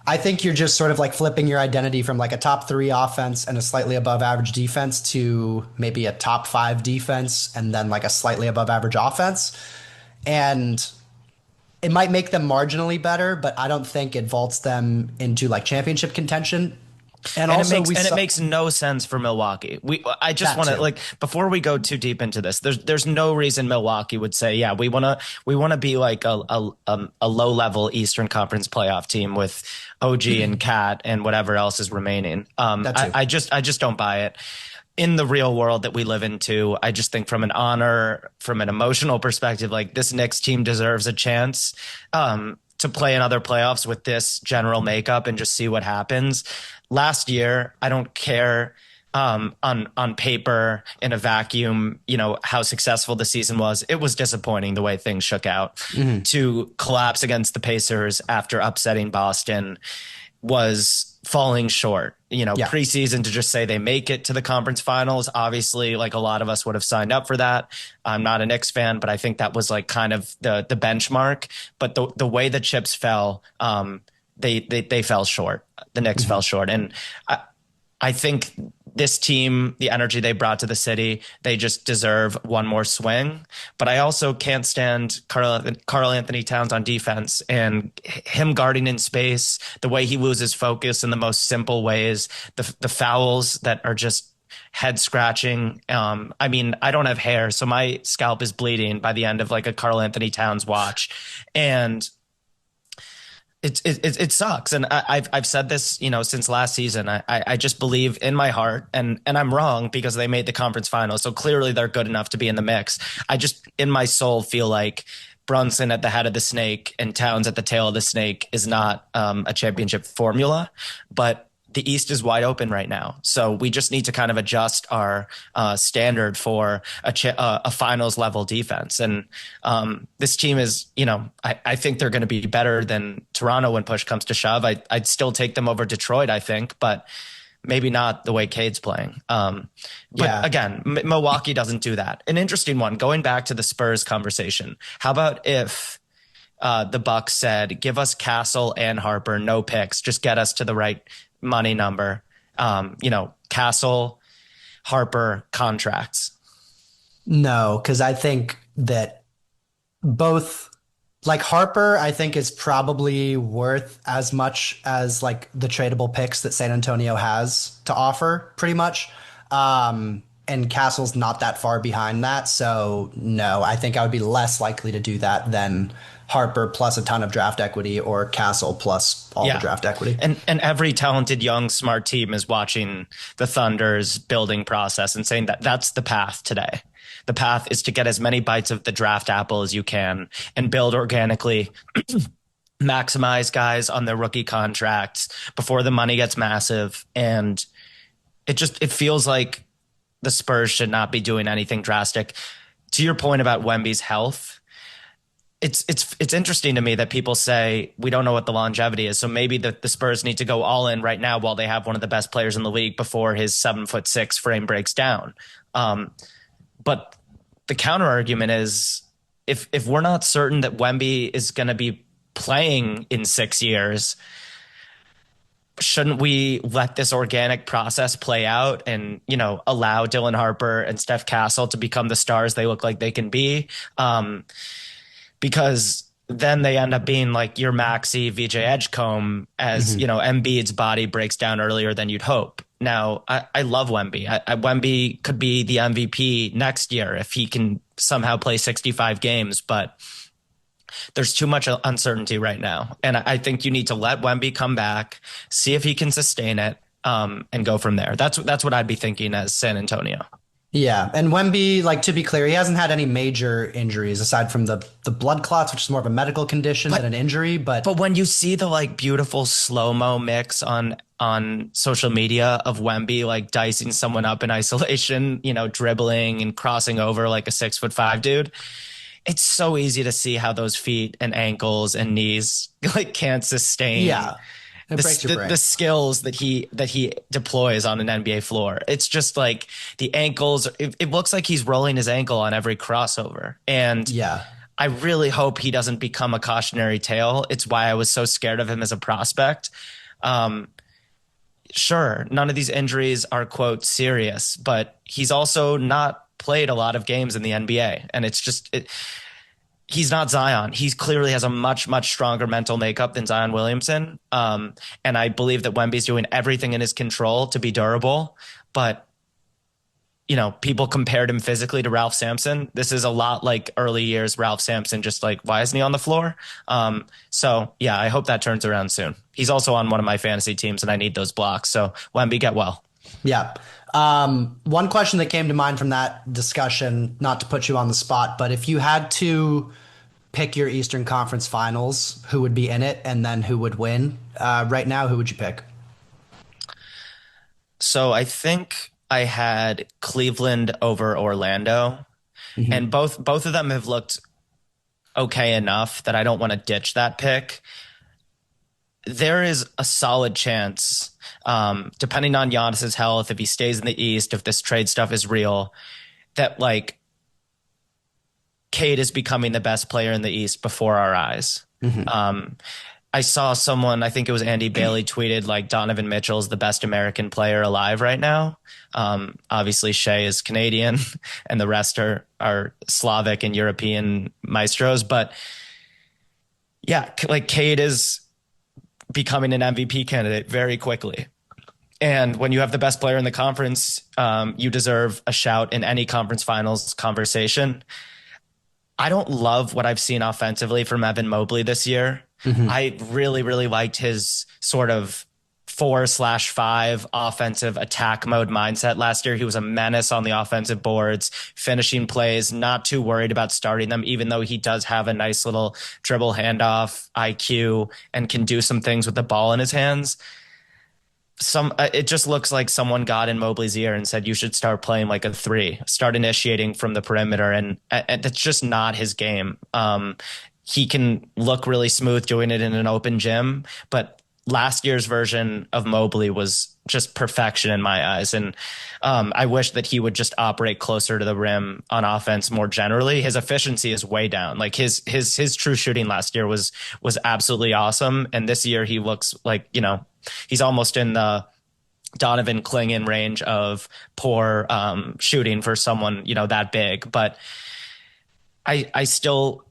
I think you're just sort of like flipping your identity from like a top 3 offense and a slightly above average defense to maybe a top 5 defense and then like a slightly above average offense. And it might make them marginally better, but I don't think it vaults them into like championship contention. And also it makes no sense for Milwaukee. I just want to like before we go too deep into this. There's no reason Milwaukee would say, yeah, we want to be like a low level Eastern Conference playoff team with OG and Cat and whatever else is remaining. I just don't buy it. In the real world that we live in too, I just think from an honor, from an emotional perspective, like this Knicks team deserves a chance to play in other playoffs with this general makeup and just see what happens. Last year, I don't care on paper in a vacuum, you know, how successful the season was. It was disappointing the way things shook out. To collapse against the Pacers after upsetting Boston was falling short. You know, preseason to just say they make it to the conference finals. Obviously, like a lot of us would have signed up for that. I'm not a Knicks fan, but I think that was like kind of the benchmark. But the way the chips fell, they fell short. The Knicks fell short. And I think this team, the energy they brought to the city, they just deserve one more swing. But I also can't stand Karl Anthony Towns on defense and him guarding in space, the way he loses focus in the most simple ways, the fouls that are just head scratching. I mean, I don't have hair, so my scalp is bleeding by the end of like a Karl Anthony Towns watch. And it sucks. And I've said this, since last season. I just believe in my heart, and I'm wrong because they made the conference finals. So clearly they're good enough to be in the mix. I just in my soul feel like Brunson at the head of the snake and Towns at the tail of the snake is not a championship formula, but the East is wide open right now. So we just need to kind of adjust our standard for a finals level defense. And this team is, I think they're going to be better than Toronto when push comes to shove. I'd still take them over Detroit, I think, but maybe not the way Cade's playing. But again, Milwaukee doesn't do that. An interesting one, going back to the Spurs conversation. How about if the Bucks said, give us Castle and Harper, no picks, just get us to the right money number, Castle, Harper contracts? No, because I think that both, like Harper, I think is probably worth as much as like the tradable picks that San Antonio has to offer, pretty much. And Castle's not that far behind that. So no, I think I would be less likely to do that than Harper plus a ton of draft equity or Castle plus all the draft equity. And every talented, young, smart team is watching the Thunder's building process and saying that that's the path today. The path is to get as many bites of the draft apple as you can and build organically, maximize guys on their rookie contracts before the money gets massive. And it feels like the Spurs should not be doing anything drastic. To your point about Wemby's health, it's interesting to me that people say we don't know what the longevity is. So maybe the Spurs need to go all in right now while they have one of the best players in the league before his 7'6" frame breaks down. But the counter argument is if we're not certain that Wemby is going to be playing in 6 years, shouldn't we let this organic process play out and, allow Dylan Harper and Steph Castle to become the stars they look like they can be? Because then they end up being like your Maxey, VJ Edgecombe as, Embiid's body breaks down earlier than you'd hope. Now, I love Wemby. Wemby could be the MVP next year if he can somehow play 65 games, but there's too much uncertainty right now. And I think you need to let Wemby come back, see if he can sustain it, and go from there. That's what I'd be thinking as San Antonio. Yeah, and Wemby, like, to be clear, he hasn't had any major injuries aside from the blood clots, which is more of a medical condition than an injury. But when you see the like beautiful slow-mo mix on social media of Wemby like dicing someone up in isolation, dribbling and crossing over like a 6'5" dude, it's so easy to see how those feet and ankles and knees like can't sustain. Yeah. The skills that he deploys on an NBA floor. It's just like the ankles. It looks like he's rolling his ankle on every crossover. And I really hope he doesn't become a cautionary tale. It's why I was so scared of him as a prospect. Sure, none of these injuries are, quote, serious, but he's also not played a lot of games in the NBA. And it's just he's not Zion. He clearly has a much, much stronger mental makeup than Zion Williamson. And I believe that Wemby's doing everything in his control to be durable. But, people compared him physically to Ralph Sampson. This is a lot like early years Ralph Sampson, just like, why isn't he on the floor? So, yeah, I hope that turns around soon. He's also on one of my fantasy teams, and I need those blocks. So, Wemby, get well. Yeah. One question that came to mind from that discussion, not to put you on the spot, but if you had to pick your Eastern Conference Finals, who would be in it and then who would win? Right now, who would you pick? So I think I had Cleveland over Orlando, and both of them have looked okay enough that I don't want to ditch that pick. There is a solid chance, depending on Giannis's health, if he stays in the East, if this trade stuff is real, that like Cade is becoming the best player in the East before our eyes. I saw someone, I think it was Andy Bailey, tweeted like Donovan Mitchell's the best American player alive right now. Obviously Shea is Canadian and the rest are Slavic and European maestros. But yeah, like Cade is becoming an MVP candidate very quickly. And when you have the best player in the conference, you deserve a shout in any conference finals conversation. I don't love what I've seen offensively from Evan Mobley this year. I really, really liked his sort of 4/5 offensive attack mode mindset last year. He was a menace on the offensive boards, finishing plays, not too worried about starting them, even though he does have a nice little dribble handoff IQ and can do some things with the ball in his hands. It just looks like someone got in Mobley's ear and said, you should start playing like a three, start initiating from the perimeter. And that's just not his game. He can look really smooth doing it in an open gym, but last year's version of Mobley was just perfection in my eyes. And I wish that he would just operate closer to the rim on offense more generally. His efficiency is way down. Like his true shooting last year was absolutely awesome. And this year he looks like, he's almost in the Donovan Clingan range of poor shooting for someone, that big. But I still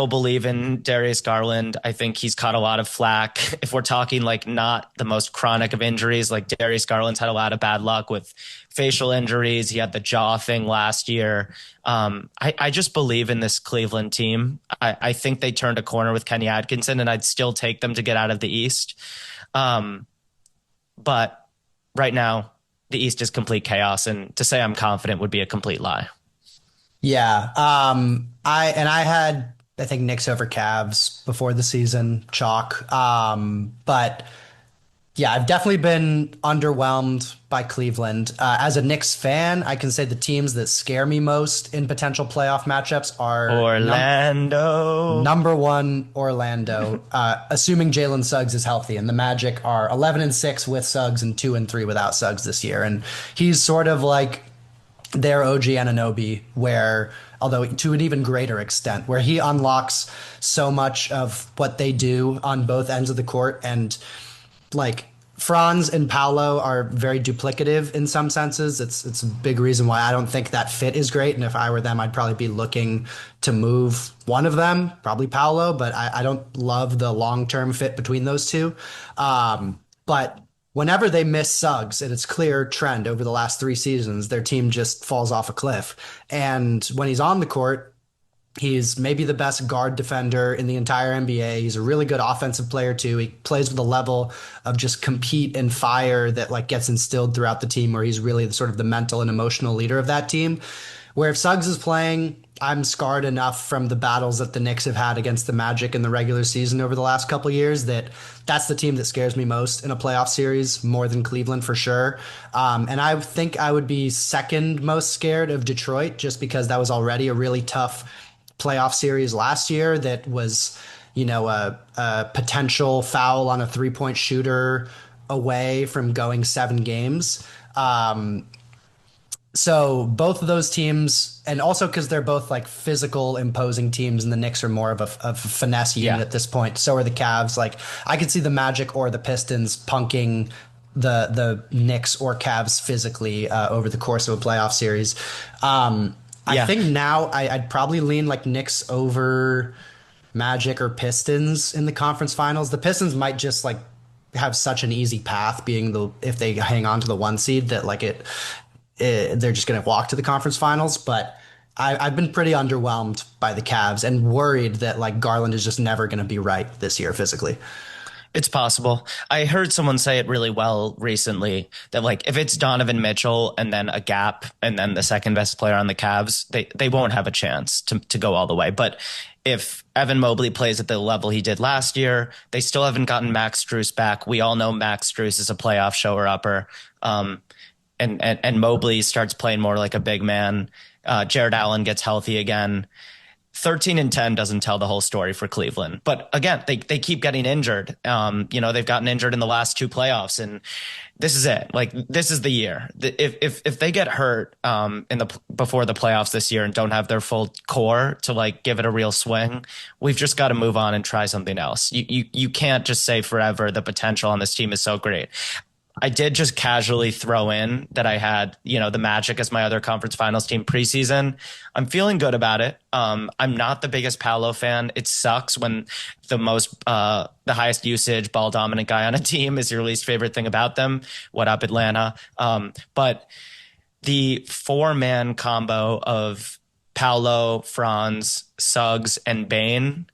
believe in Darius Garland. I think he's caught a lot of flack. If we're talking like not the most chronic of injuries, like Darius Garland's had a lot of bad luck with facial injuries. He had the jaw thing last year. I just believe in this Cleveland team. I think they turned a corner with Kenny Atkinson, and I'd still take them to get out of the East. But right now, the East is complete chaos, and to say I'm confident would be a complete lie. Yeah. I think Knicks over Cavs before the season, chalk. But yeah, I've definitely been underwhelmed by Cleveland. As a Knicks fan, I can say the teams that scare me most in potential playoff matchups are Orlando. Number one, Orlando, assuming Jalen Suggs is healthy. And the Magic are 11-6 with Suggs and 2-3 without Suggs this year. And he's sort of like their OG Anunoby, where, although to an even greater extent, where he unlocks so much of what they do on both ends of the court. And like Franz and Paolo are very duplicative in some senses. It's a big reason why I don't think that fit is great. And if I were them, I'd probably be looking to move one of them, probably Paolo, but I don't love the long-term fit between those two. But whenever they miss Suggs, and it's clear trend over the last 3 seasons, their team just falls off a cliff. And when he's on the court, he's maybe the best guard defender in the entire NBA. He's a really good offensive player too. He plays with a level of just compete and fire that like gets instilled throughout the team, where he's really sort of the mental and emotional leader of that team. Where if Suggs is playing, I'm scarred enough from the battles that the Knicks have had against the Magic in the regular season over the last couple of years that that's the team that scares me most in a playoff series, more than Cleveland for sure. And I think I would be second most scared of Detroit, just because that was already a really tough playoff series last year that was, a potential foul on a 3-point shooter away from going 7 games. So both of those teams, and also because they're both like physical, imposing teams, and the Knicks are more of a finesse unit at this point. So are the Cavs. Like I could see the Magic or the Pistons punking the Knicks or Cavs physically over the course of a playoff series. I think now I'd probably lean like Knicks over Magic or Pistons in the conference finals. The Pistons might just like have such an easy path, being if they hang on to the 1 seed, that like they're just going to walk to the conference finals. But I've been pretty underwhelmed by the Cavs and worried that like Garland is just never going to be right this year physically. It's possible. I heard someone say it really well recently that like if it's Donovan Mitchell and then a gap and then the second best player on the Cavs, they won't have a chance to go all the way. But if Evan Mobley plays at the level he did last year, they still haven't gotten Max Strus back. We all know Max Strus is a playoff shower-upper. And Mobley starts playing more like a big man. Jared Allen gets healthy again. 13-10 doesn't tell the whole story for Cleveland. But again, they keep getting injured. They've gotten injured in the last 2 playoffs, and this is it. Like this is the year. If they get hurt before the playoffs this year and don't have their full core to like give it a real swing, we've just got to move on and try something else. You can't just say forever the potential on this team is so great. I did just casually throw in that I had, the Magic as my other conference finals team preseason. I'm feeling good about it. I'm not the biggest Paolo fan. It sucks when the highest usage ball dominant guy on a team is your least favorite thing about them. What up, Atlanta? But the 4-man combo of Paolo, Franz, Suggs, and Bane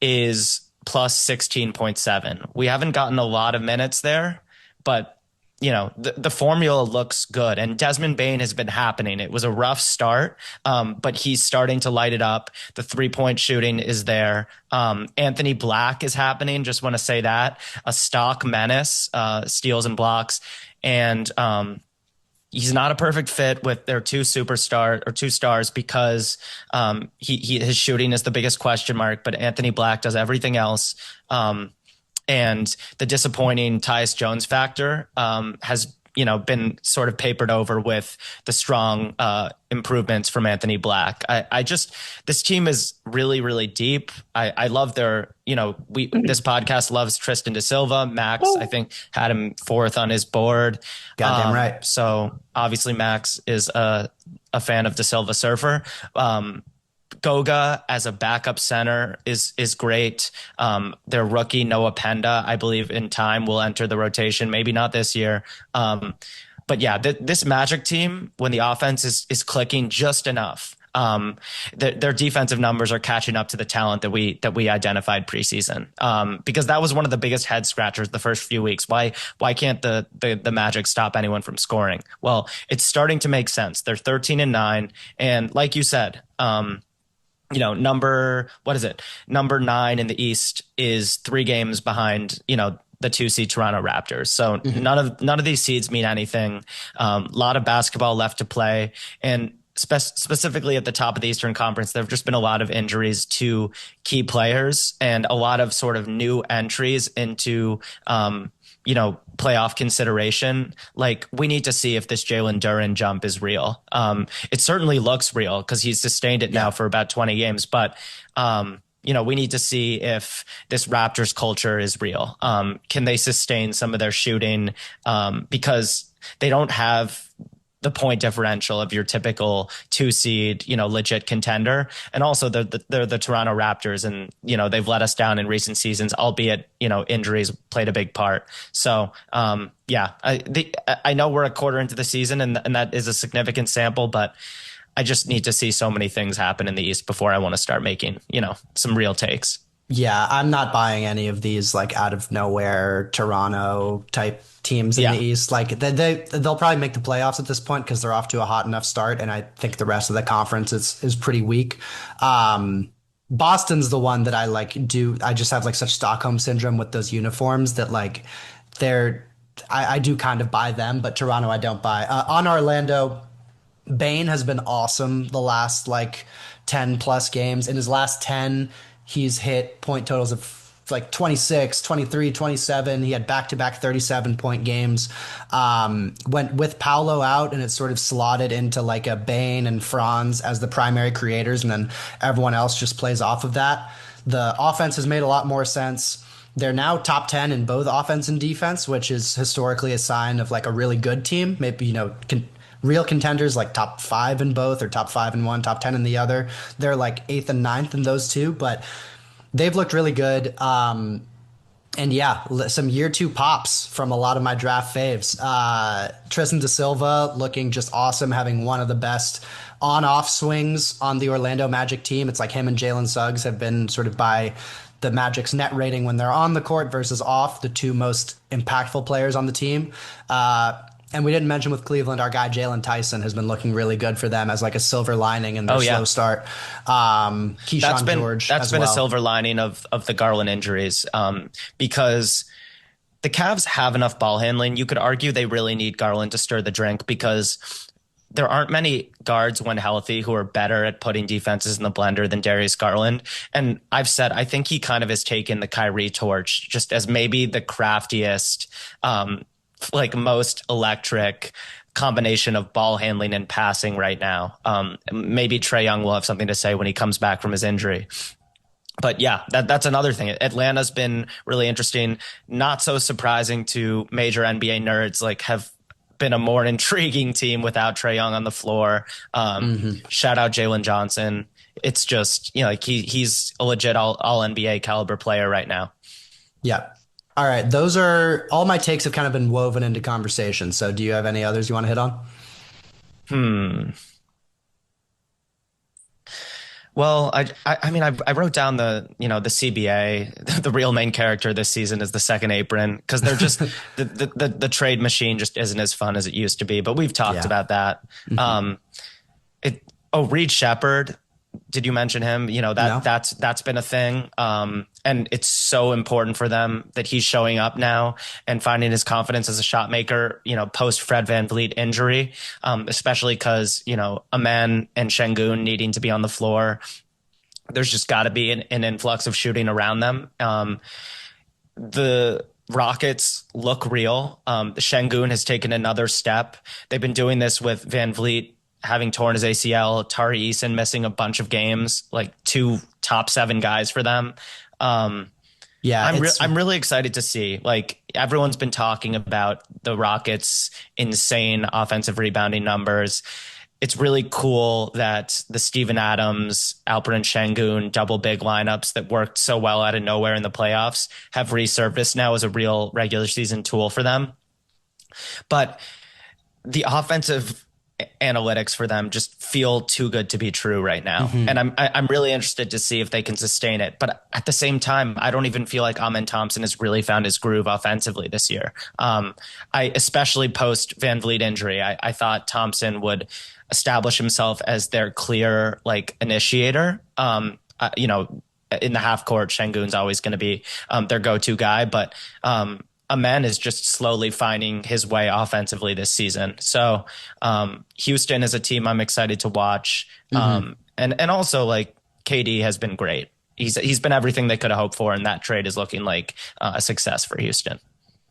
is plus 16.7. We haven't gotten a lot of minutes there, but the formula looks good, and Desmond Bane has been happening. It was a rough start, but he's starting to light it up. The 3-point shooting is there. Anthony Black is happening. Just want to say that. A stock menace, steals and blocks. And he's not a perfect fit with their two stars because his shooting is the biggest question mark, but Anthony Black does everything else. And the disappointing Tyus Jones factor has been sort of papered over with the strong improvements from Anthony Black. This team is really, really deep. I love this podcast loves Tristan da Silva. Max, I think, had him 4th on his board. Goddamn right. So obviously Max is a fan of da Silva Surfer. Goga as a backup center is great. Their rookie Noah Penda, I believe in time will enter the rotation. Maybe not this year. But yeah, this Magic team, when the offense is clicking just enough, their defensive numbers are catching up to the talent that we identified preseason. Because that was one of the biggest head scratchers the first few weeks. Why can't the Magic stop anyone from scoring? Well, it's starting to make sense. They're 13-9, and like you said, number 9 in the East is 3 games behind, the 2 seed Toronto Raptors. So none of these seeds mean anything. A lot of basketball left to play. And specifically at the top of the Eastern Conference, there have just been a lot of injuries to key players and a lot of sort of new entries into, playoff consideration. Like, we need to see if this Jalen Duren jump is real. It certainly looks real because he's sustained it now for about 20 games. But, we need to see if this Raptors culture is real. Can they sustain some of their shooting? Because they don't have the point differential of your typical 2 seed, legit contender. And also they're the Toronto Raptors, and, they've let us down in recent seasons, albeit, injuries played a big part. So, I know we're a quarter into the season and that is a significant sample, but I just need to see so many things happen in the East before I want to start making, some real takes. Yeah, I'm not buying any of these like out of nowhere Toronto type teams in the East. Like they'll probably make the playoffs at this point because they're off to a hot enough start, and I think the rest of the conference is pretty weak. Boston's the one that I just have like such Stockholm syndrome with those uniforms that like I do kind of buy them, but Toronto I don't buy. On Orlando, Bane has been awesome the last like 10 plus games. In his last 10, he's hit point totals of like 26, 23, 27. He had back-to-back 37-point games. Went with Paolo out, and it's sort of slotted into like a Bane and Franz as the primary creators, and then everyone else just plays off of that. The offense has made a lot more sense. They're now top 10 in both offense and defense, which is historically a sign of like a really good team. Maybe, real contenders like top 5 in both, or top 5 in one, top 10 in the other. They're like 8th and 9th in those two, but they've looked really good. And yeah, some year 2 pops from a lot of my draft faves. Tristan da Silva looking just awesome, having one of the best on-off swings on the Orlando Magic team. It's like him and Jalen Suggs have been sort of by the Magic's net rating when they're on the court versus off, the 2 most impactful players on the team. And we didn't mention with Cleveland, our guy Jalen Tyson has been looking really good for them as like a silver lining in their slow start. Keyshawn George. That's been a silver lining of the Garland injuries, because the Cavs have enough ball handling. You could argue they really need Garland to stir the drink, because there aren't many guards when healthy who are better at putting defenses in the blender than Darius Garland. And I've said, I think he kind of has taken the Kyrie torch just as maybe the craftiest, like most electric combination of ball handling and passing right now. Maybe Trae Young will have something to say when he comes back from his injury. But yeah, that's another thing. Atlanta's been really interesting. Not so surprising to major NBA nerds, like have been a more intriguing team without Trae Young on the floor. Shout out Jalen Johnson. It's just, like he's a legit all NBA caliber player right now. Yeah. All right. Those are all my takes have kind of been woven into conversation. So do you have any others you want to hit on? Hmm. Well, I mean, I wrote down the CBA. The real main character this season is the second apron because they're just the trade machine just isn't as fun as it used to be. But we've talked Yeah. about that. Um, Reed Shepherd. Did you mention him? No. That's been a thing. And it's so important for them that he's showing up now and finding his confidence as a shot maker, post Fred VanVleet injury, especially because, Aman and Şengün needing to be on the floor. There's just got to be an influx of shooting around them. The Rockets look real. Şengün has taken another step. They've been doing this with Van Vliet having torn his ACL, Tari Eason missing a bunch of games, like two top 7 guys for them. Yeah. I'm really excited to see. Like everyone's been talking about the Rockets' insane offensive rebounding numbers. It's really cool that the Steven Adams, Alperen Şengün double big lineups that worked so well out of nowhere in the playoffs have resurfaced now as a real regular season tool for them. But the offensive analytics for them just feel too good to be true right now. And I'm really interested to see if they can sustain it. But at the same time, I don't even feel like Amen Thompson has really found his groove offensively this year. I especially post Van Vliet injury, I thought Thompson would establish himself as their clear initiator. In the half court, Şengün's always going to be their go-to guy, but Amen is just slowly finding his way offensively this season. So Houston is a team I'm excited to watch. And also KD has been great. He's been everything they could have hoped for, and that trade is looking like a success for Houston.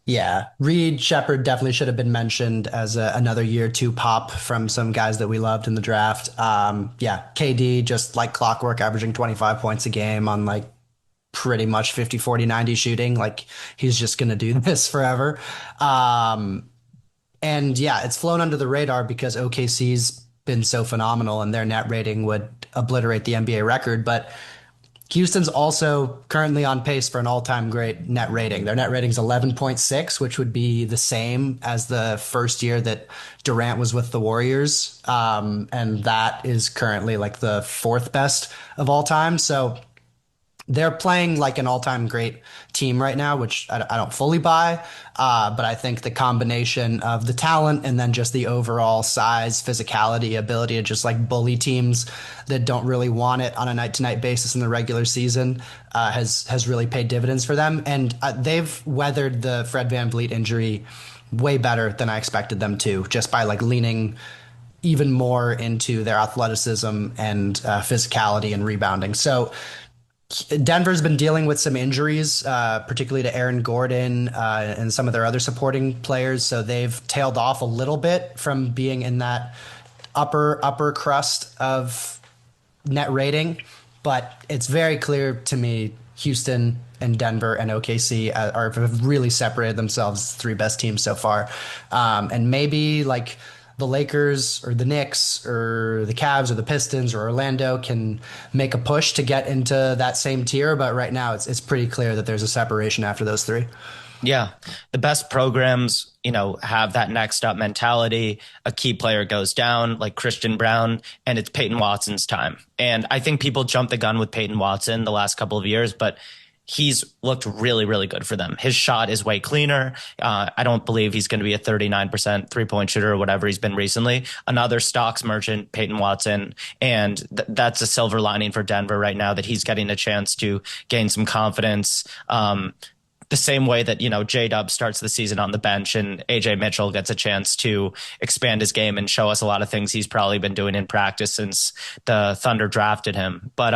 Yeah. Reed Shepherd definitely should have been mentioned as another year 2 pop from some guys that we loved in the draft. Yeah. KD just like clockwork, averaging 25 points a game on pretty much 50, 40, 90 shooting. Like he's just going to do this forever. And yeah, it's flown under the radar because OKC's been so phenomenal and their net rating would obliterate the NBA record. But Houston's also currently on pace for an all-time great net rating. Their net rating's 11.6, which would be the same as the first year that Durant was with the Warriors. And that is currently the 4th best of all time. So they're playing like an all-time great team right now, which I don't fully buy. But I think the combination of the talent and then just the overall size, physicality, ability to just bully teams that don't really want it on a night-to-night basis in the regular season has really paid dividends for them. And they've weathered the Fred VanVleet injury way better than I expected them to, just by leaning even more into their athleticism and physicality and rebounding. So Denver's been dealing with some injuries, particularly to Aaron Gordon and some of their other supporting players. So they've tailed off a little bit from being in that upper crust of net rating. But it's very clear to me Houston and Denver and OKC have really separated themselves as the 3 best teams so far. And maybe the Lakers or the Knicks or the Cavs or the Pistons or Orlando can make a push to get into that same tier. But right now it's pretty clear that there's a separation after those 3. Yeah. The best programs, have that next up mentality. A key player goes down like Christian Brown and it's Peyton Watson's time. And I think people jumped the gun with Peyton Watson the last couple of years, but he's looked really, really good for them. His shot is way cleaner. I don't believe he's going to be a 39% 3-point shooter or whatever he's been recently. Another stocks merchant, Peyton Watson. And that's a silver lining for Denver right now that he's getting a chance to gain some confidence. The same way that, J-Dub starts the season on the bench and AJ Mitchell gets a chance to expand his game and show us a lot of things he's probably been doing in practice since the Thunder drafted him. But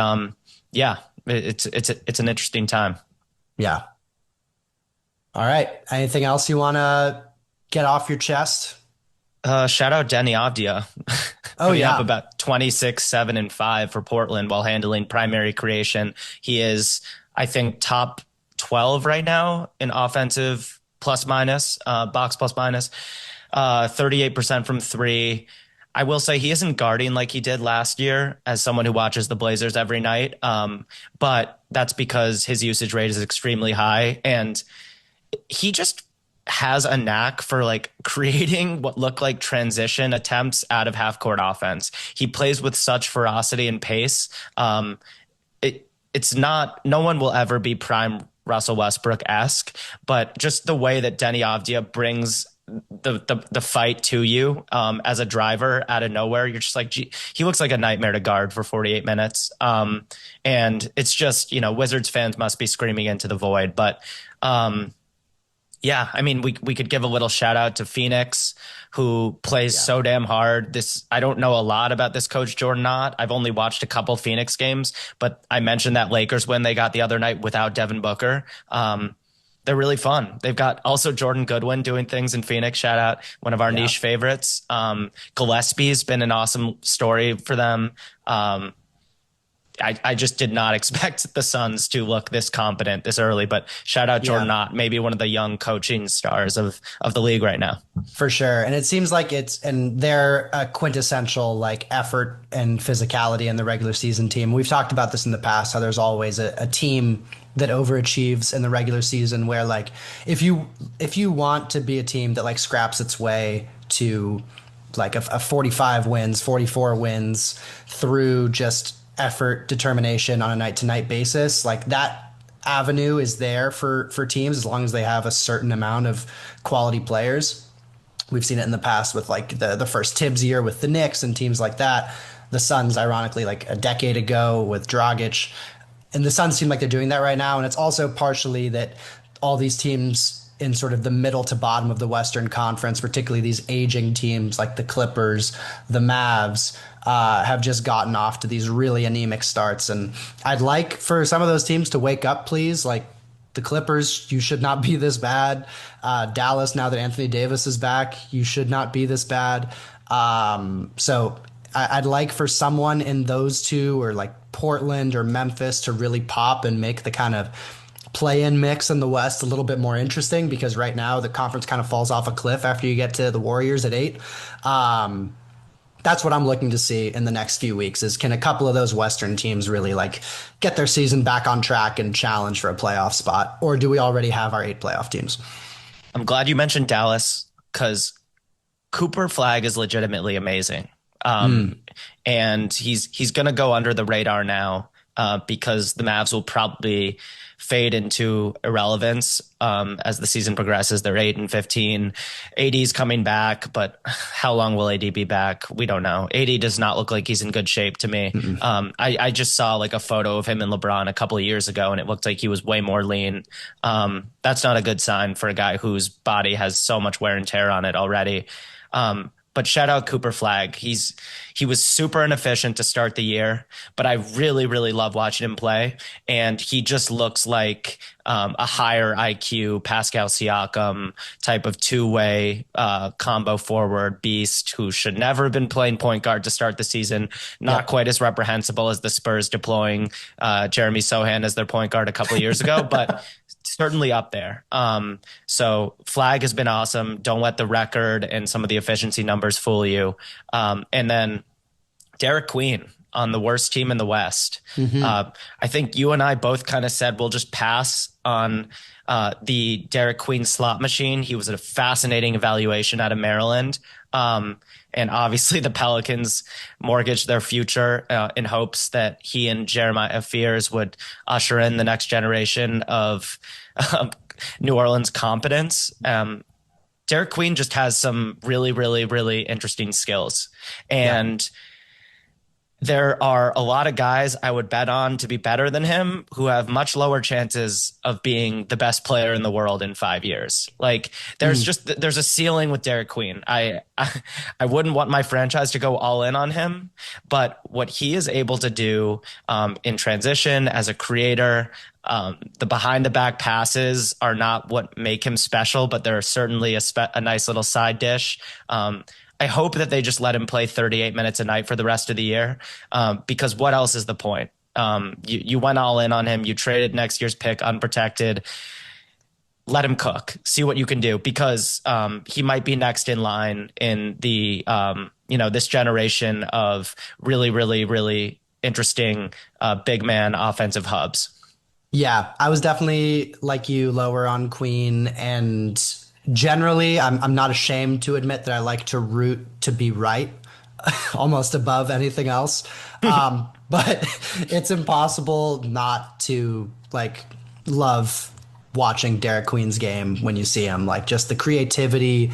yeah. It's an interesting time. Yeah. All right. Anything else you want to get off your chest? Shout out Denny Avdia Oh putting up yeah. about 26, 7, and 5 for Portland while handling primary creation. He is, I think, top 12 right now in offensive plus minus, box plus minus, 38% from three. I will say he isn't guarding like he did last year as someone who watches the Blazers every night. But that's because his usage rate is extremely high. And he just has a knack for like creating what look like transition attempts out of half court offense. He plays with such ferocity and pace. It's not, no one will ever be prime Russell Westbrook esque, but just the way that Denny Avdia brings the fight to you as a driver out of nowhere, you're just like, gee, he looks like a nightmare to guard for 48 minutes. And it's just, Wizards fans must be screaming into the void, but yeah, I mean, we could give a little shout out to Phoenix, who plays so damn hard. I don't know a lot about this coach, Jordan Knott. I've only watched a couple Phoenix games, but I mentioned that Lakers win they got the other night without Devin Booker. They're really fun. They've got also Jordan Goodwin doing things in Phoenix. Shout out, one of our niche favorites. Gillespie's been an awesome story for them. I just did not expect the Suns to look this competent this early, but shout out Jordan Knott, maybe one of the young coaching stars of the league right now. For sure. And it seems like they're a quintessential like effort and physicality in the regular season team. We've talked about this in the past, how there's always a team that overachieves in the regular season where like, if you want to be a team that like scraps its way to like a 45 wins, 44 wins through just effort, determination on a night to night basis, like that avenue is there for teams as long as they have a certain amount of quality players. We've seen it in the past with like the first Tibbs year with the Knicks and teams like that. The Suns, ironically, like a decade ago with Dragic. And the Suns seem like they're doing that right now. And it's also partially that all these teams in sort of the middle to bottom of the Western Conference, particularly these aging teams like the Clippers, the Mavs, have just gotten off to these really anemic starts. And I'd like for some of those teams to wake up, please. Like the Clippers, you should not be this bad. Dallas, now that Anthony Davis is back, you should not be this bad. So I'd like for someone in those two, or like Portland or Memphis, to really pop and make the kind of play-in mix in the West a little bit more interesting, because right now the conference kind of falls off a cliff after you get to the Warriors at 8. That's what I'm looking to see in the next few weeks, is can a couple of those Western teams really like get their season back on track and challenge for a playoff spot, or do we already have our 8 playoff teams? I'm glad you mentioned Dallas, because Cooper Flag is legitimately amazing. And he's going to go under the radar now because the Mavs will probably fade into irrelevance as the season progresses. They're 8-15. AD's coming back, but how long will AD be back? We don't know. AD does not look like he's in good shape to me. I just saw like a photo of him and LeBron a couple of years ago, and it looked like he was way more lean. That's not a good sign for a guy whose body has so much wear and tear on it already. But shout out Cooper Flag. He was super inefficient to start the year, but I really, really love watching him play. And he just looks like a higher IQ Pascal Siakam type of two-way combo forward beast who should never have been playing point guard to start the season. Not quite as reprehensible as the Spurs deploying Jeremy Sohan as their point guard a couple of years ago, but certainly up there. So Flag has been awesome. Don't let the record and some of the efficiency numbers fool you. And then Derek Queen on the worst team in the West. I think you and I both kind of said we'll just pass on the Derek Queen slot machine. He was a fascinating evaluation out of Maryland. And obviously the Pelicans mortgaged their future in hopes that he and Jeremiah Fears would usher in the next generation of New Orleans competence. Derek Queen just has some really, really, really interesting skills. And there are a lot of guys I would bet on to be better than him who have much lower chances of being the best player in the world in 5 years. Like there's a ceiling with Derek Queen. I wouldn't want my franchise to go all in on him, but what he is able to do in transition as a creator, the behind the back passes are not what make him special, but they're certainly a nice little side dish. I hope that they just let him play 38 minutes a night for the rest of the year, because what else is the point? You went all in on him. You traded next year's pick unprotected. Let him cook. See what you can do, because he might be next in line in the this generation of really, really, really interesting big man offensive hubs. Yeah, I was definitely like you, lower on Queen, and generally, I'm not ashamed to admit that I like to root to be right, almost above anything else. But it's impossible not to like love watching Derek Queen's game when you see him. Like just the creativity.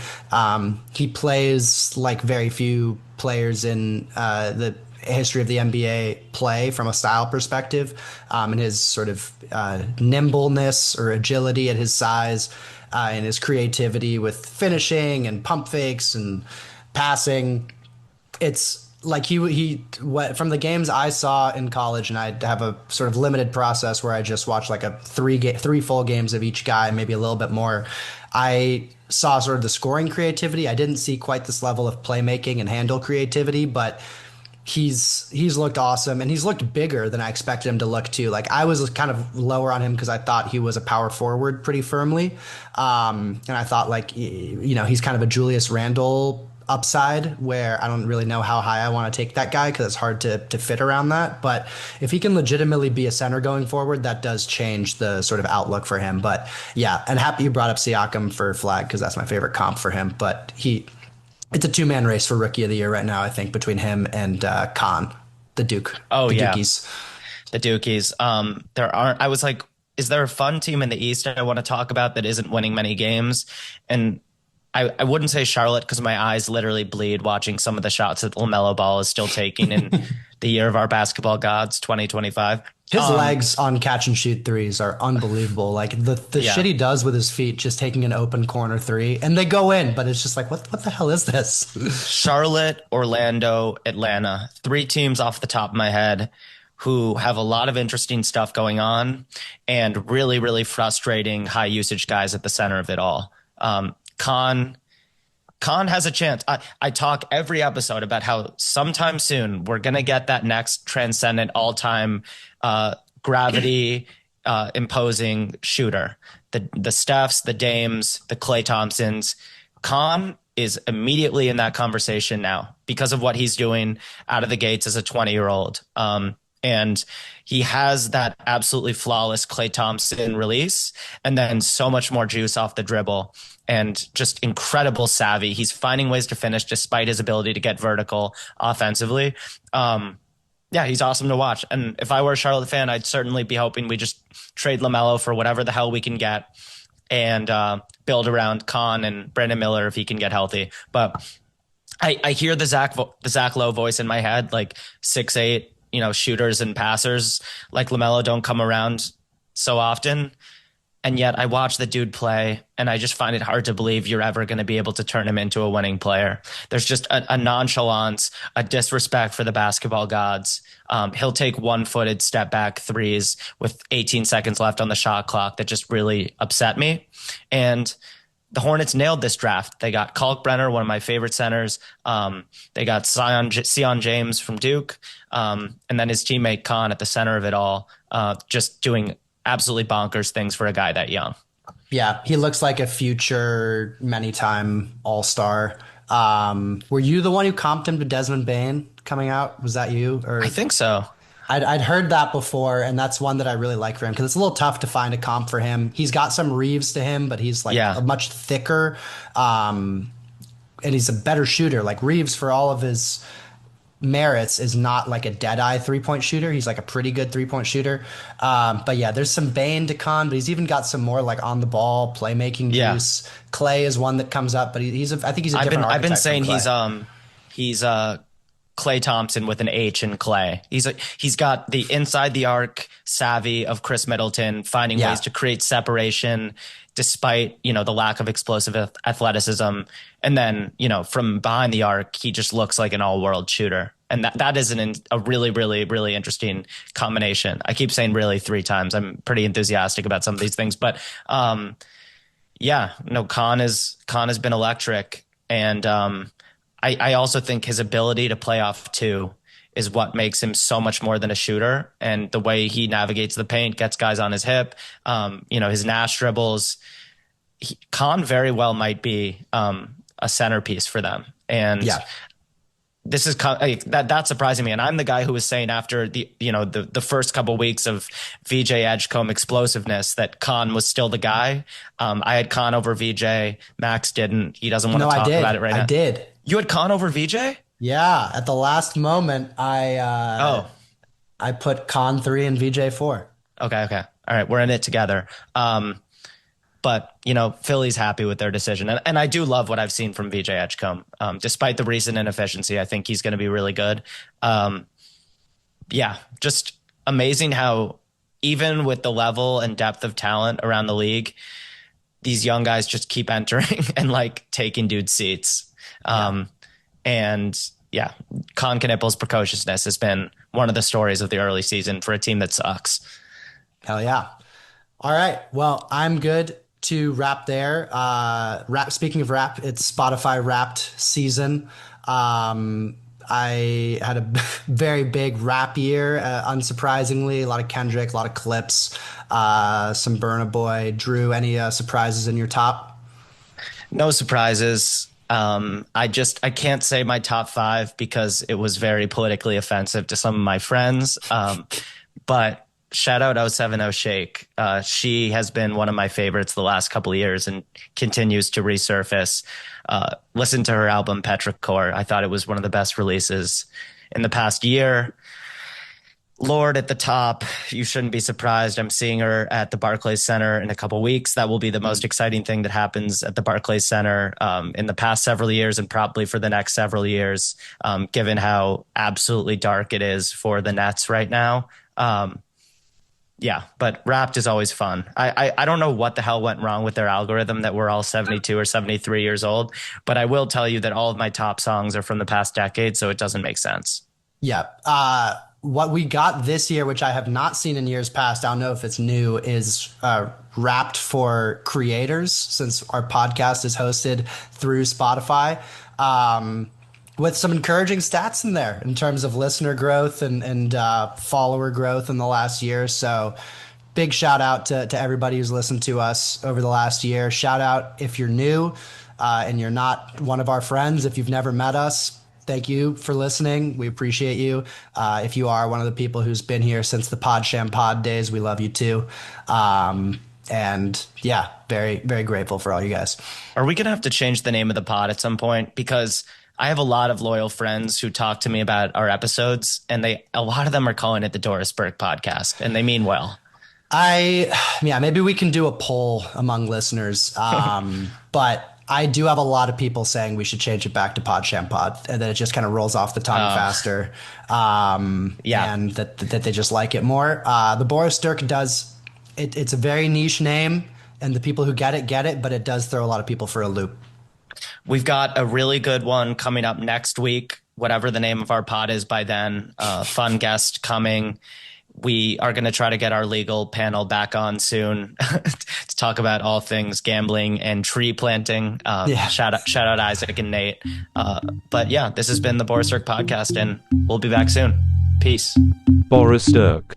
He plays like very few players in the history of the NBA play from a style perspective, and his sort of nimbleness or agility at his size, and his creativity with finishing and pump fakes and passing. It's like from the games I saw in college, and I have a sort of limited process where I just watch like a three full games of each guy, maybe a little bit more. I saw sort of the scoring creativity. I didn't see quite this level of playmaking and handle creativity, but he's looked awesome, and he's looked bigger than I expected him to look too. Like I was kind of lower on him because I thought he was a power forward pretty firmly, and I thought like he's kind of a Julius Randle upside, where I don't really know how high I want to take that guy because it's hard to fit around that. But if he can legitimately be a center going forward, that does change the sort of outlook for him. But yeah, and happy you brought up Siakam for flag because that's my favorite comp for him. But it's a two-man race for Rookie of the Year right now, I think, between him and Khan, the Duke. Oh, the yeah. Dukies. The Dukies. I was like, is there a fun team in the East I want to talk about that isn't winning many games? And I wouldn't say Charlotte because my eyes literally bleed watching some of the shots that LaMelo Ball is still taking in the year of our basketball gods, 2025. His legs on catch and shoot threes are unbelievable. Like the shit he does with his feet, just taking an open corner three, and they go in, but it's just like, what the hell is this? Charlotte, Orlando, Atlanta, three teams off the top of my head who have a lot of interesting stuff going on and really, really frustrating high usage guys at the center of it all. Khan has a chance. I talk every episode about how sometime soon we're going to get that next transcendent all-time gravity imposing shooter. The Stephs, the Dames, the Klay Thompsons. Khan is immediately in that conversation now because of what he's doing out of the gates as a 20-year-old. And he has that absolutely flawless Klay Thompson release and then so much more juice off the dribble and just incredible savvy. He's finding ways to finish despite his ability to get vertical offensively. He's awesome to watch. And if I were a Charlotte fan, I'd certainly be hoping we just trade LaMelo for whatever the hell we can get and build around Khan and Brandon Miller if he can get healthy. But I hear the Zach Lowe voice in my head, like 6'8", shooters and passers like LaMelo don't come around so often. And yet I watch the dude play and I just find it hard to believe you're ever going to be able to turn him into a winning player. There's just a nonchalance, a disrespect for the basketball gods. He'll take one-footed step back threes with 18 seconds left on the shot clock that just really upset me. And the Hornets nailed this draft. They got Kalkbrenner, one of my favorite centers. They got Sion James from Duke. And then his teammate Khan at the center of it all, just doing absolutely bonkers things for a guy that young. Yeah, he looks like a future many-time all-star. Were you the one who comped him to Desmond Bane coming out? Was that you? Or I think so. I'd heard that before, and that's one that I really like for him because it's a little tough to find a comp for him. He's got some Reeves to him, but he's like a much thicker, and he's a better shooter. Like Reeves, for all of his merits, is not like a dead-eye three-point shooter. He's like a pretty good three-point shooter. But yeah, there's some Bane to Khan, but he's even got some more like on-the-ball playmaking juice. Klay is one that comes up, but I think he's a different archetype. I've been saying from he's Klay Thompson with an H in Klay. He's got the inside the arc savvy of Chris Middleton, finding ways to create separation despite, the lack of explosive athleticism. And then, from behind the arc, he just looks like an all-world shooter. And that is a really, really, really interesting combination. I keep saying really 3 times. I'm pretty enthusiastic about some of these things. But Khan has been electric. And I also think his ability to play off two is what makes him so much more than a shooter. And the way he navigates the paint, gets guys on his hip, his Nash dribbles. Khan very well might be a centerpiece for them. And this is that's surprising me. And I'm the guy who was saying after the first couple of weeks of VJ Edgecombe explosiveness that Khan was still the guy. I had Khan over VJ. Max didn't. He doesn't want to talk about it right now. I did. You had Khan over VJ? Yeah. At the last moment, I put Khan 3 and VJ 4. Okay. All right. We're in it together. But, Philly's happy with their decision. And I do love what I've seen from VJ Edgecombe. Despite the recent inefficiency, I think he's going to be really good. Just amazing how even with the level and depth of talent around the league, these young guys just keep entering and taking dude seats. Con Knippel's precociousness has been one of the stories of the early season for a team that sucks. Hell yeah. All right. Well, I'm good to wrap there. Speaking of rap, it's Spotify Wrapped season. I had a very big rap year, unsurprisingly. A lot of Kendrick, a lot of clips, some Burna Boy. Drew, any surprises in your top? No surprises. I can't say my top 5 because it was very politically offensive to some of my friends. But shout out 070 Shake. She has been one of my favorites the last couple of years and continues to resurface. Listen to her album Petrichor. I thought it was one of the best releases in the past year. Lorde at the top. You shouldn't be surprised. I'm seeing her at the Barclays Center in a couple of weeks. That will be the most exciting thing that happens at the Barclays Center in the past several years and probably for the next several years, given how absolutely dark it is for the Nets right now. But Wrapped is always fun. I don't know what the hell went wrong with their algorithm that we're all 72 or 73 years old, but I will tell you that all of my top songs are from the past decade, so it doesn't make sense. Yeah. What we got this year, which I have not seen in years past, I don't know if it's new, is Wrapped for creators, since our podcast is hosted through Spotify. With some encouraging stats in there in terms of listener growth and follower growth in the last year. So big shout out to everybody who's listened to us over the last year. Shout out if you're new and you're not one of our friends. If you've never met us, thank you for listening. We appreciate you. If you are one of the people who's been here since the Pod Sham Pod days, we love you too. Very, very grateful for all you guys. Are we going to have to change the name of the pod at some point? Because I have a lot of loyal friends who talk to me about our episodes, and a lot of them are calling it the Doris Burke podcast, and they mean well. Maybe we can do a poll among listeners. But I do have a lot of people saying we should change it back to Pod Sham Pod, and then it just kind of rolls off the tongue faster. And that they just like it more. The Boris Dirk does. It's a very niche name, and the people who get it, but it does throw a lot of people for a loop. We've got a really good one coming up next week, whatever the name of our pod is by then. Fun guest coming. We are going to try to get our legal panel back on soon to talk about all things gambling and tree planting. Shout out Isaac and Nate. This has been the Boris Dirk podcast, and we'll be back soon. Peace. Boris Dirk.